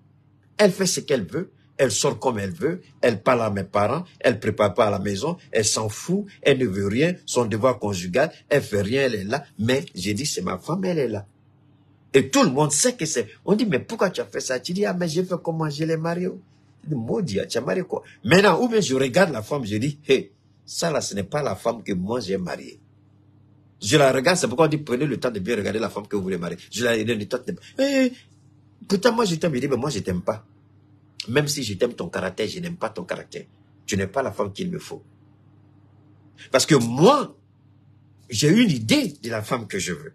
[SPEAKER 5] elle fait ce qu'elle veut, elle sort comme elle veut, elle parle à mes parents, elle prépare pas à la maison, elle s'en fout, elle ne veut rien, son devoir conjugal, elle fait rien, elle est là. Mais j'ai dit, c'est ma femme, elle est là. Et tout le monde sait que c'est... On dit, mais pourquoi tu as fait ça? Tu dis, ah, mais j'ai fait comment, je l'ai marié. Je dis, maudit, tu as marié quoi? Maintenant, ou bien je regarde la femme, je dis, hé, ça là, ce n'est pas la femme que moi j'ai mariée. Je la regarde, c'est pourquoi on dit, prenez le temps de bien regarder la femme que vous voulez marier. Je la donne le temps de... Pourtant, moi je t'aime, je dis, mais moi je t'aime pas. Même si je t'aime ton caractère, je n'aime pas ton caractère. Tu n'es pas la femme qu'il me faut. Parce que moi, j'ai une idée de la femme que je veux.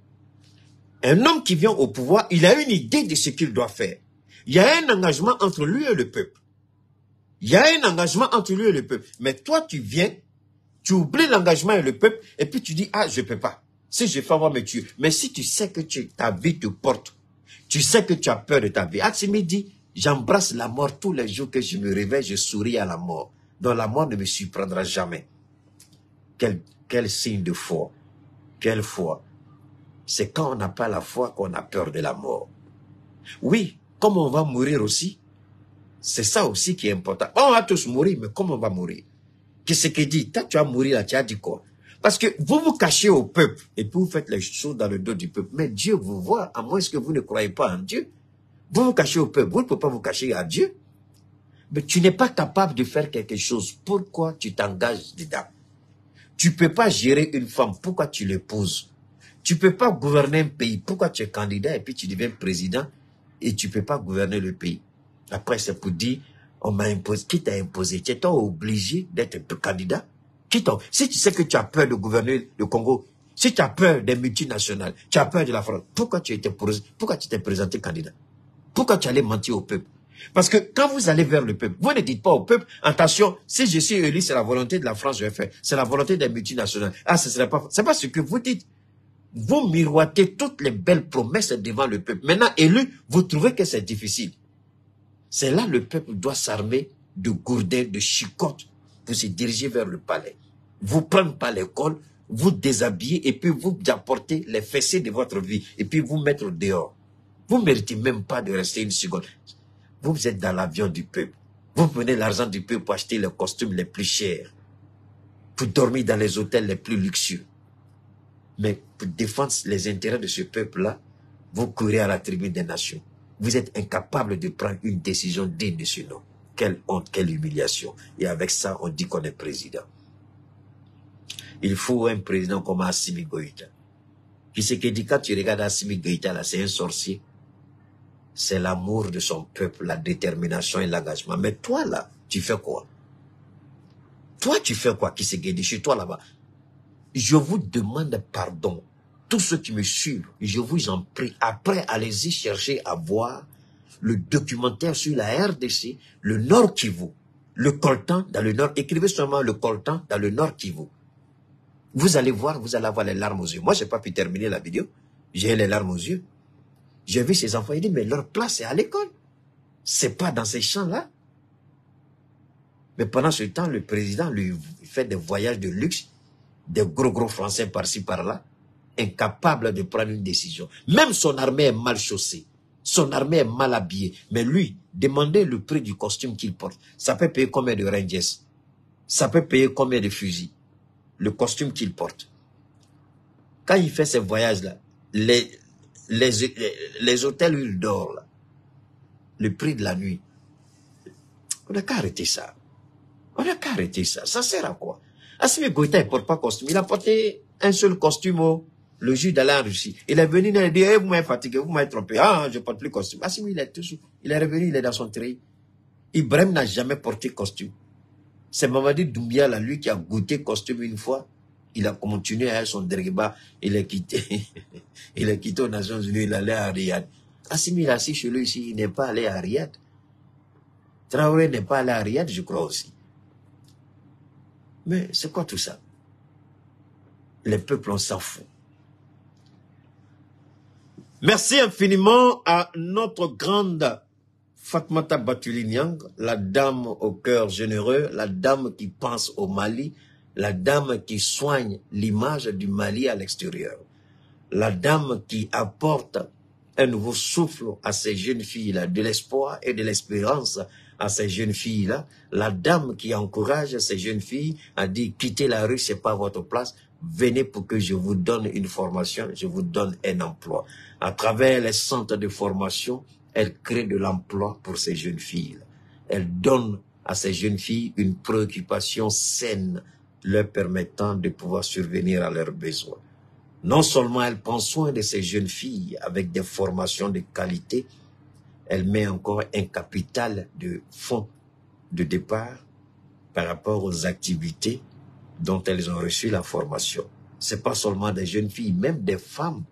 [SPEAKER 5] Un homme qui vient au pouvoir, il a une idée de ce qu'il doit faire. Il y a un engagement entre lui et le peuple. Il y a un engagement entre lui et le peuple. Mais toi, tu viens, tu oublies l'engagement et le peuple, et puis tu dis, ah, je ne peux pas. Si je fais, on va me tuer. Mais si tu sais que ta vie te porte, tu sais que tu as peur de ta vie. Assimi dit, j'embrasse la mort tous les jours que je me réveille, je souris à la mort. Donc la mort ne me surprendra jamais. Quel signe de foi. Quelle foi. C'est quand on n'a pas la foi qu'on a peur de la mort. Oui, comme on va mourir aussi, c'est ça aussi qui est important. On va tous mourir, mais comment on va mourir? Qu'est-ce qu'il dit? Toi, tu vas mourir là, tu as dit quoi? Parce que vous vous cachez au peuple, et puis vous faites les choses dans le dos du peuple. Mais Dieu vous voit, à moins que vous ne croyez pas en Dieu. Vous vous cachez au peuple, vous ne pouvez pas vous cacher à Dieu. Mais tu n'es pas capable de faire quelque chose. Pourquoi tu t'engages dedans? Tu ne peux pas gérer une femme, pourquoi tu l'épouses? Tu ne peux pas gouverner un pays, pourquoi tu es candidat et puis tu deviens président et tu ne peux pas gouverner le pays? Après, c'est pour dire, on m'a imposé, qui t'a imposé? Tu es obligé d'être candidat? Si tu sais que tu as peur de gouverner le Congo, si tu as peur des multinationales, tu as peur de la France, pourquoi tu t'es présenté candidat? Pourquoi tu allais mentir au peuple? Parce que quand vous allez vers le peuple, vous ne dites pas au peuple, attention, si je suis élu, c'est la volonté de la France, je vais faire. C'est la volonté des multinationales. Ah, ce serait pas, c'est pas ce que vous dites. Vous miroitez toutes les belles promesses devant le peuple. Maintenant, élu, vous trouvez que c'est difficile. C'est là le peuple doit s'armer de gourdins, de chicottes pour se diriger vers le palais. Vous prendre par l'école, vous déshabiller et puis vous apporter les fessées de votre vie et puis vous mettre dehors. Vous ne méritez même pas de rester une seconde. Vous êtes dans l'avion du peuple. Vous prenez l'argent du peuple pour acheter les costumes les plus chers, pour dormir dans les hôtels les plus luxueux. Mais pour défendre les intérêts de ce peuple-là, vous courez à la tribune des nations. Vous êtes incapable de prendre une décision digne de ce nom. Quelle honte, quelle humiliation. Et avec ça, on dit qu'on est président. Il faut un président comme Assimi Goïta. Qui c'est qui dit quand tu regardes Assimi Goïta, là, c'est un sorcier. C'est l'amour de son peuple, la détermination et l'engagement. Mais toi, là, tu fais quoi? Toi, tu fais quoi? Qui c'est qui dit chez toi, là-bas? Je vous demande pardon. Tous ceux qui me suivent, je vous en prie. Après, allez-y chercher à voir le documentaire sur la RDC, le Nord Kivu. le coltan dans le nord, écrivez seulement le coltan dans le nord Kivu. Vous allez voir, vous allez avoir les larmes aux yeux. Moi, je n'ai pas pu terminer la vidéo. J'ai les larmes aux yeux. J'ai vu ces enfants, il dit, mais leur place est à l'école. C'est pas dans ces champs-là. Mais pendant ce temps, le président lui fait des voyages de luxe, des gros Français par-ci, par-là, incapable de prendre une décision. Même son armée est mal chaussée. Son armée est mal habillée. Mais lui, demandez le prix du costume qu'il porte. Ça peut payer combien de Rangers? Ça peut payer combien de fusils? Le costume qu'il porte. Quand il fait ces voyages-là, les hôtels où il dort, là, le prix de la nuit, on n'a qu'à arrêter ça. On n'a qu'à arrêter ça. Ça sert à quoi? Assimi Goïta, il ne porte pas costume. Il a porté un seul costume le jour d'aller en Russie. Il est venu, il a dit, hey, vous m'avez fatigué, vous m'avez trompé. Ah, je ne porte plus costume. Assimi, il est revenu, il est dans son treillis. Ibrahim n'a jamais porté costume. C'est Mamadi Doumbia, là, lui, qui a goûté costume une fois. Il a continué à son dériba. Il est quitté. Il est quitté aux Nations Unies. Il allait à Riyad. Assimi, il est assis chez lui ici. Il n'est pas allé à Riyad. Traoré n'est pas allé à Riyad, je crois aussi. Mais c'est quoi tout ça? Les peuples, on s'en fout. Merci infiniment à notre grande Fatmata Batuli-Niang, la dame au cœur généreux, la dame qui pense au Mali, la dame qui soigne l'image du Mali à l'extérieur, la dame qui apporte un nouveau souffle à ces jeunes filles-là, de l'espoir et de l'espérance à ces jeunes filles-là, la dame qui encourage ces jeunes filles à dire « quittez la rue, c'est pas votre place, venez pour que je vous donne une formation, je vous donne un emploi ». À travers les centres de formation, elle crée de l'emploi pour ces jeunes filles. Elle donne à ces jeunes filles une préoccupation saine, leur permettant de pouvoir survenir à leurs besoins. Non seulement elle prend soin de ces jeunes filles avec des formations de qualité, elle met encore un capital de fonds de départ par rapport aux activités dont elles ont reçu la formation. Ce n'est pas seulement des jeunes filles, même des femmes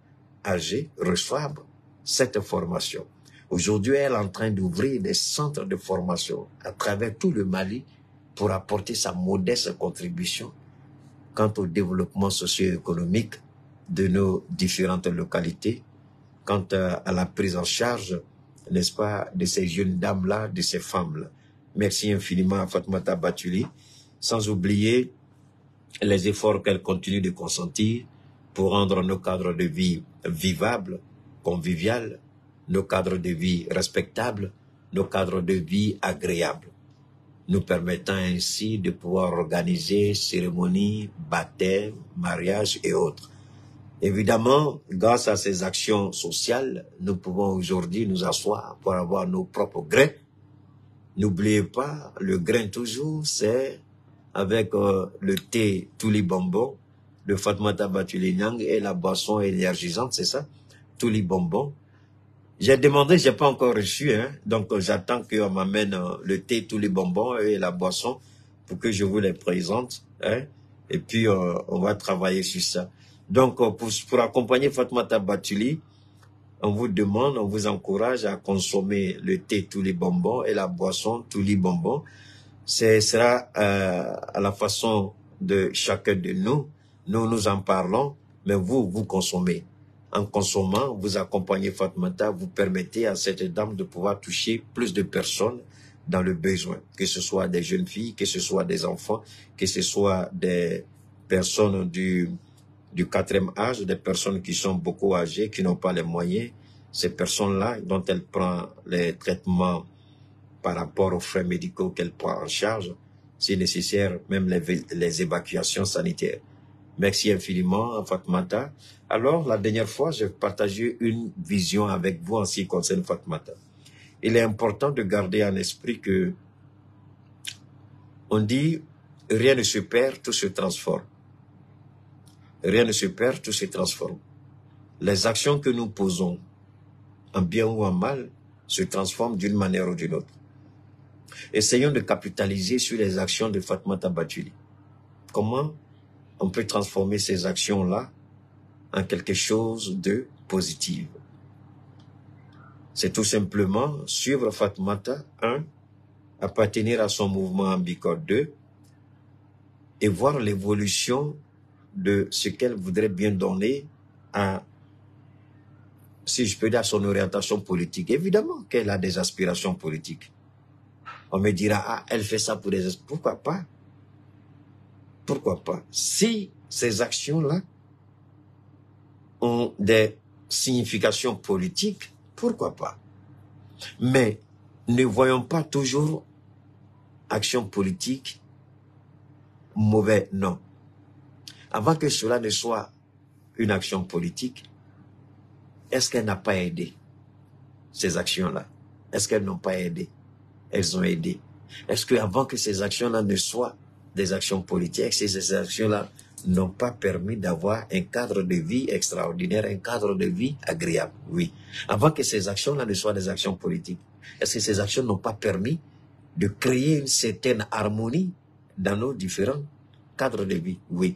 [SPEAKER 5] âgées reçoivent cette formation. Aujourd'hui, elle est en train d'ouvrir des centres de formation à travers tout le Mali pour apporter sa modeste contribution quant au développement socio-économique de nos différentes localités, quant à la prise en charge, n'est-ce pas, de ces jeunes dames-là, de ces femmes-là. Merci infiniment à Fatmata Batuli, sans oublier les efforts qu'elle continue de consentir pour rendre nos cadres de vie vivables, conviviales, nos cadres de vie respectables, nos cadres de vie agréables, nous permettant ainsi de pouvoir organiser cérémonies, baptêmes, mariages et autres. Évidemment, grâce à ces actions sociales, nous pouvons aujourd'hui nous asseoir pour avoir nos propres grains. N'oubliez pas, le grain toujours, c'est avec le thé Touli Bonbon de Fatmata Batuli-Niang et la boisson énergisante, c'est ça? Touli Bonbon. J'ai demandé, j'ai pas encore reçu, hein, donc j'attends qu'on m'amène le thé Touli Bonbon et la boisson pour que je vous les présente, hein, et puis on va travailler sur ça. Donc, pour accompagner Fatmata Batuli, on vous demande, on vous encourage à consommer le thé Touli Bonbon et la boisson Touli Bonbon. Ce sera à la façon de chacun de nous. Nous en parlons, mais vous consommez. En consommant, vous accompagnez Fatmata, vous permettez à cette dame de pouvoir toucher plus de personnes dans le besoin, que ce soit des jeunes filles, que ce soit des enfants, que ce soit des personnes du 4e âge, des personnes qui sont beaucoup âgées, qui n'ont pas les moyens, ces personnes-là dont elle prend les traitements par rapport aux frais médicaux qu'elle prend en charge, si nécessaire, même les évacuations sanitaires. Merci infiniment à Fatmata. Alors, la dernière fois, j'ai partagé une vision avec vous en ce qui concerne Fatmata. Il est important de garder en esprit que on dit rien ne se perd, tout se transforme. Rien ne se perd, tout se transforme. Les actions que nous posons, en bien ou en mal, se transforment d'une manière ou d'une autre. Essayons de capitaliser sur les actions de Fatmata Batuli. Comment on peut transformer ces actions-là en quelque chose de positif? C'est tout simplement suivre Fatmata, appartenir à son mouvement Ambicor 2 et voir l'évolution de ce qu'elle voudrait bien donner à, si je peux dire, à son orientation politique. Évidemment qu'elle a des aspirations politiques. On me dira, ah, elle fait ça pour des... Pourquoi pas? Pourquoi pas? Si ces actions-là ont des significations politiques, pourquoi pas? Mais ne voyons pas toujours action politique mauvais, non. Avant que cela ne soit une action politique, est-ce qu'elle n'a pas aidé ces actions-là? Est-ce qu'elles n'ont pas aidé? Elles ont aidé. Est-ce qu'avant que ces actions-là ne soient des actions politiques, ces actions-là n'ont pas permis d'avoir un cadre de vie extraordinaire, un cadre de vie agréable? Oui. Avant que ces actions-là ne soient des actions politiques, est-ce que ces actions n'ont pas permis de créer une certaine harmonie dans nos différents cadres de vie? Oui.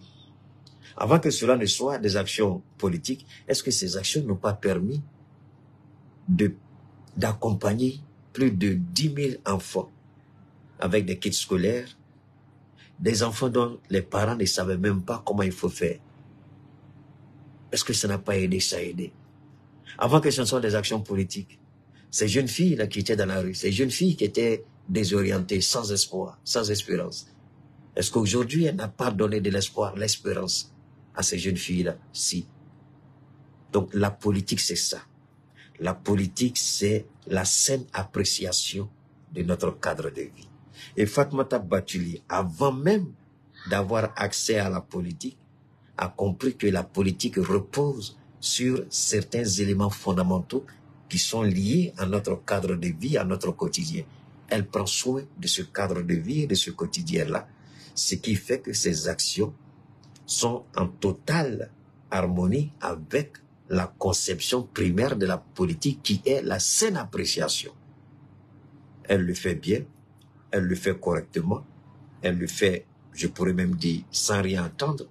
[SPEAKER 5] Avant que cela ne soit des actions politiques, est-ce que ces actions n'ont pas permis d'accompagner plus de 10 000 enfants avec des kits scolaires, des enfants dont les parents ne savaient même pas comment il faut faire? Est-ce que ça n'a pas aidé? Ça a aidé. Avant que ce ne soit des actions politiques, ces jeunes filles là qui étaient dans la rue, ces jeunes filles qui étaient désorientées, sans espoir, sans espérance, est-ce qu'aujourd'hui elle n'a pas donné de l'espoir, l'espérance à ces jeunes filles-là? Si. Donc la politique, c'est ça. La politique, c'est la saine appréciation de notre cadre de vie. Et Fatoumata Batouli, avant même d'avoir accès à la politique, a compris que la politique repose sur certains éléments fondamentaux qui sont liés à notre cadre de vie, à notre quotidien. Elle prend soin de ce cadre de vie et de ce quotidien-là, ce qui fait que ses actions sont en totale harmonie avec la conception primaire de la politique qui est la saine appréciation. Elle le fait bien, elle le fait correctement, elle le fait, je pourrais même dire, sans rien entendre.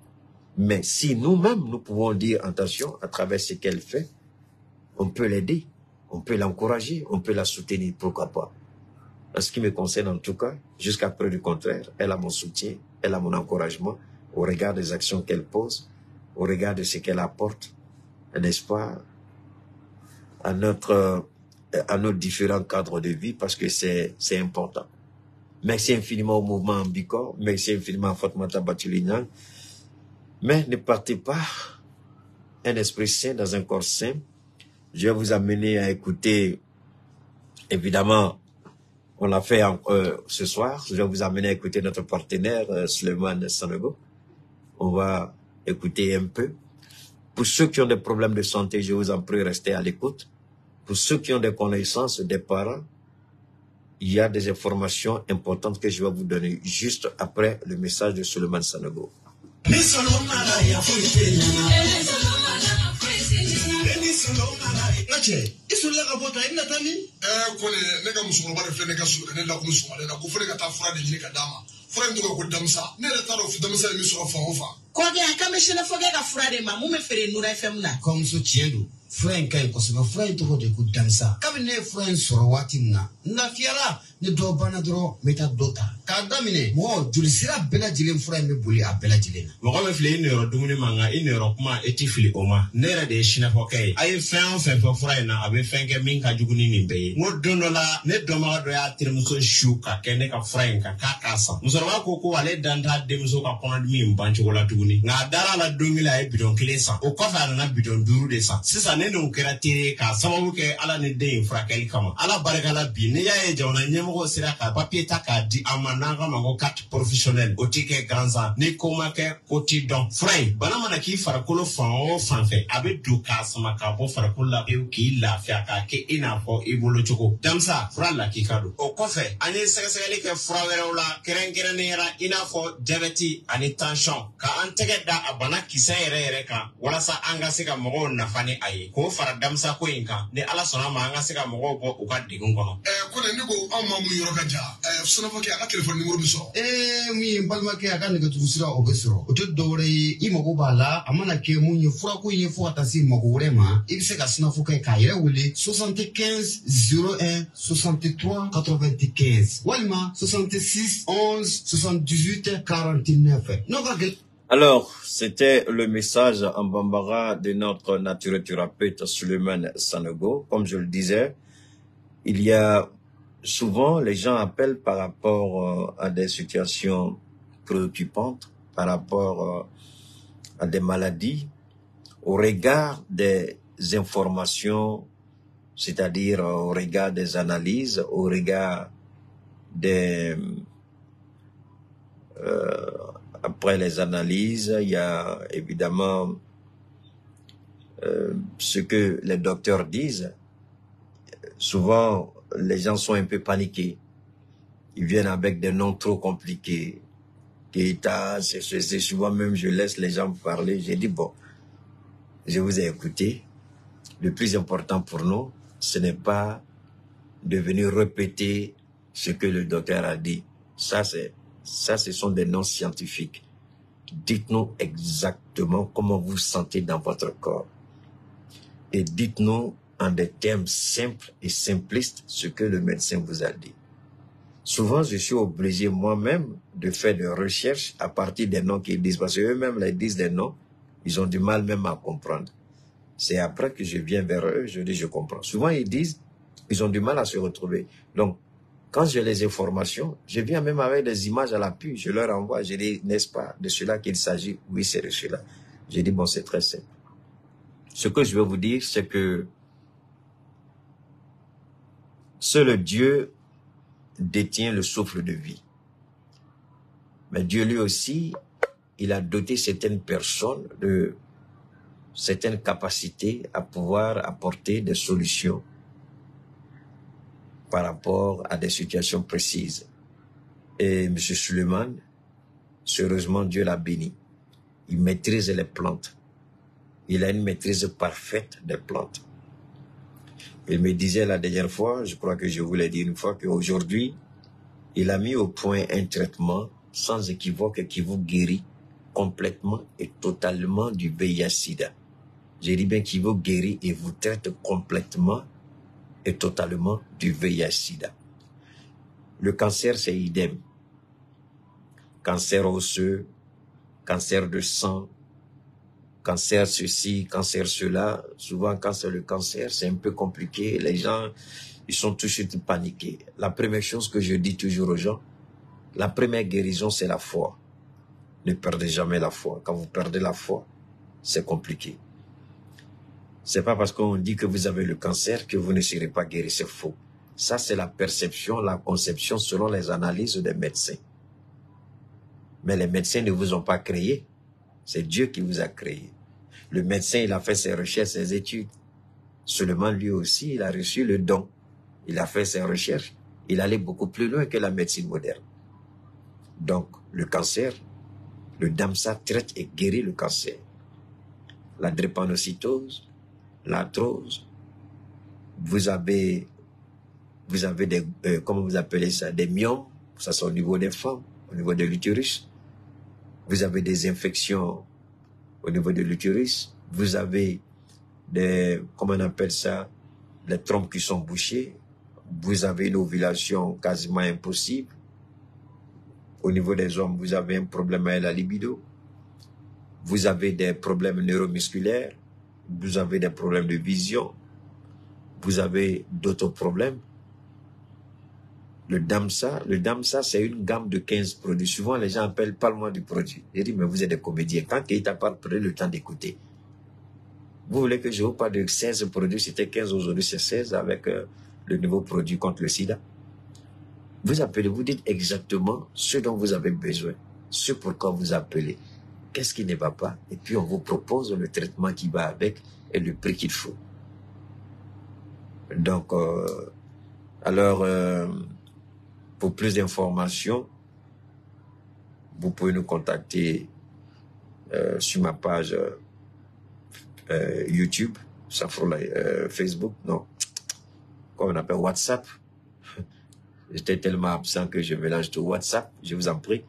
[SPEAKER 5] Mais si nous-mêmes, nous pouvons dire, attention, à travers ce qu'elle fait, on peut l'aider, on peut l'encourager, on peut la soutenir, pourquoi pas. En ce qui me concerne en tout cas, jusqu'à preuve du contraire, elle a mon soutien, elle a mon encouragement au regard des actions qu'elle pose, au regard de ce qu'elle apporte, n'est-ce pas, à nos différents cadres de vie, parce que c'est important. Merci infiniment au mouvement Ambicor, merci infiniment à Fatoumata Batouli Niang. Mais ne partez pas un esprit sain dans un corps sain. Je vais vous amener à écouter, évidemment, on l'a fait ce soir, je vais vous amener à écouter notre partenaire, Souleymane Sanogo. On va écouter un peu. Pour ceux qui ont des problèmes de santé, je vous en prie, restez à l'écoute. Pour ceux qui ont des connaissances, des parents, il y a des informations importantes que je vais vous donner juste après le message de Souleymane Sanogo.
[SPEAKER 6] Frank kai kosema Frank to de good dancer kabine Frank soro wati na fiala ne do bana dro meta dota ka damine mo julisira bela jilen Frank me buli a bela jilen mo ko me fle ni ro dumuni manga ini ro kuma etifli oma nera de shina fokai ay fen Frank na abe fenke min ka juguni ni be mo dono la ne do ma do ya tirmuso shuka kene ka Frank ka kasa musoro wa ko wale danta de muso ka kono mi mbancho la tuguni na dara la dongila e bidon klesa o ko fa na bidon duru de sa sisa ne no kera tere ka sababu ke ala ne den frakeli kama ala barkala bi ne ya e jawna nyemo sira ka papier ta ka di amana ka mango carte professionnel o tike ganza ne koma ke koti don frei bana mana ki farakolo fan o fan fe abe du ka sama ka bo farakula e ki la fia ka ke ina fo ibolo choko damsa frala ki kado o kofe ani segesegeli ke frawere la kerengere ne ra ina fo diabete ani tension ka antege da abana kisere ka wala sa anga se ka mogo nafani aye ye k'o fara damsa ko in kan ni ala sɔnna ma an ka se ka mɔgɔw bɔ u ka degun kɔnɔ.
[SPEAKER 7] Kɔnɛ ne ko anw ma mun yɔrɔ ka jan Sɔnafɔkɛ a ka téléphone numéro bɛ sɔrɔ.
[SPEAKER 6] Min ye n balimakɛ a ka nɛgɛjuru sira o bɛ sɔrɔ o tɛ dɔwɛrɛ ye i mago b'a la a mana kɛ mun ye furako ye fo ka taa se mago wɛrɛ ma i bɛ se ka Sɔnafɔkɛ k'a yɛrɛ wele 75 01 63 95 walima 66 11 78 49 n'o ka gɛlɛn.
[SPEAKER 5] Alors, c'était le message en bambara de notre naturothérapeute Suleiman Sanogo. Comme je le disais, il y a souvent, les gens appellent par rapport à des situations préoccupantes, par rapport à des maladies, au regard des informations, c'est-à-dire au regard des analyses, au regard des... après les analyses, il y a évidemment ce que les docteurs disent. Souvent, les gens sont un peu paniqués. Ils viennent avec des noms trop compliqués. Keita, c'est souvent même je laisse les gens parler. J'ai dit, bon, je vous ai écouté. Le plus important pour nous, ce n'est pas de venir répéter ce que le docteur a dit. Ça, ce sont des noms scientifiques. Dites-nous exactement comment vous sentez dans votre corps. Et dites-nous en des termes simples et simplistes ce que le médecin vous a dit. Souvent, je suis obligé moi-même de faire des recherches à partir des noms qu'ils disent. Parce qu'eux-mêmes, ils disent des noms, ils ont du mal même à comprendre. C'est après que je viens vers eux, je dis je comprends. Souvent, ils disent, ils ont du mal à se retrouver. Donc, quand j'ai les informations, je viens même avec des images à l'appui, je leur envoie, je dis, n'est-ce pas de cela qu'il s'agit? Oui, c'est de cela. Je dis, bon, c'est très simple. Ce que je veux vous dire, c'est que seul Dieu détient le souffle de vie. Mais Dieu lui aussi, il a doté certaines personnes de certaines capacités à pouvoir apporter des solutions par rapport à des situations précises. Et M. Suleiman, sérieusement, Dieu l'a béni. Il maîtrise les plantes. Il a une maîtrise parfaite des plantes. Il me disait la dernière fois, je crois que je vous l'ai dit une fois, qu'aujourd'hui, il a mis au point un traitement sans équivoque qui vous guérit complètement et totalement du VIH-Sida. J'ai dit bien qu'il vous guérit et vous traite complètement et totalement du VIH-Sida. Le cancer, c'est idem. Cancer osseux, cancer de sang, cancer ceci, cancer cela. Souvent, quand c'est le cancer, c'est un peu compliqué. Les gens, ils sont tout de suite paniqués. La première chose que je dis toujours aux gens, la première guérison, c'est la foi. Ne perdez jamais la foi. Quand vous perdez la foi, c'est compliqué. C'est pas parce qu'on dit que vous avez le cancer que vous ne serez pas guéri, c'est faux. Ça, c'est la perception, la conception selon les analyses des médecins. Mais les médecins ne vous ont pas créé. C'est Dieu qui vous a créé. Le médecin, il a fait ses recherches, ses études. Seulement lui aussi, il a reçu le don. Il a fait ses recherches. Il allait beaucoup plus loin que la médecine moderne. Donc, le cancer, le DAMSA traite et guérit le cancer. La drépanocytose, l'arthrose, vous avez des, comment vous appelez ça, des myomes, ça c'est au niveau des femmes, au niveau de l'utérus. Vous avez des infections au niveau de l'utérus. Vous avez des, comment on appelle ça, les trompes qui sont bouchées. Vous avez une ovulation quasiment impossible. Au niveau des hommes, vous avez un problème avec la libido. Vous avez des problèmes neuromusculaires. Vous avez des problèmes de vision. Vous avez d'autres problèmes. Le DAMSA, c'est une gamme de 15 produits. Souvent, les gens appellent, parle-moi du produit. Je dis, mais vous êtes des comédiens. Quand Keita parle, prenez le temps d'écouter. Vous voulez que je vous parle de 16 produits, c'était 15 aujourd'hui, c'est 16 avec le nouveau produit contre le sida. Vous appelez, vous dites exactement ce dont vous avez besoin, ce pourquoi vous appelez, qu'est-ce qui ne va pas, et puis on vous propose le traitement qui va avec et le prix qu'il faut. Donc, pour plus d'informations, vous pouvez nous contacter sur ma page YouTube, Facebook, non. Comment on appelle WhatsApp. J'étais tellement absent que je mélange tout. WhatsApp, je vous en prie.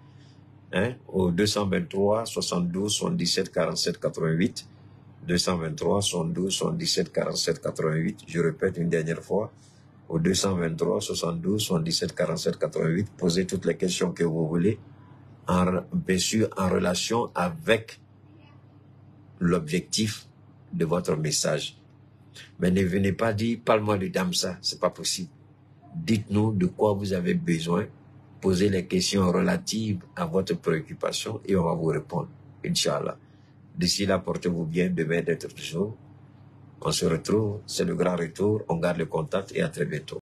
[SPEAKER 5] Hein, au 223 72 77 47 88. 223 72 77 47 88. Je répète une dernière fois. Au 223 72 77 47 88. Posez toutes les questions que vous voulez. Bien sûr, en relation avec l'objectif de votre message. Mais ne venez pas dire, parle-moi de Damsa, c'est pas possible. Dites-nous de quoi vous avez besoin, posez les questions relatives à votre préoccupation et on va vous répondre, Inch'Allah. D'ici là, portez-vous bien, demain d'être toujours. On se retrouve, c'est le grand retour, on garde le contact et à très bientôt.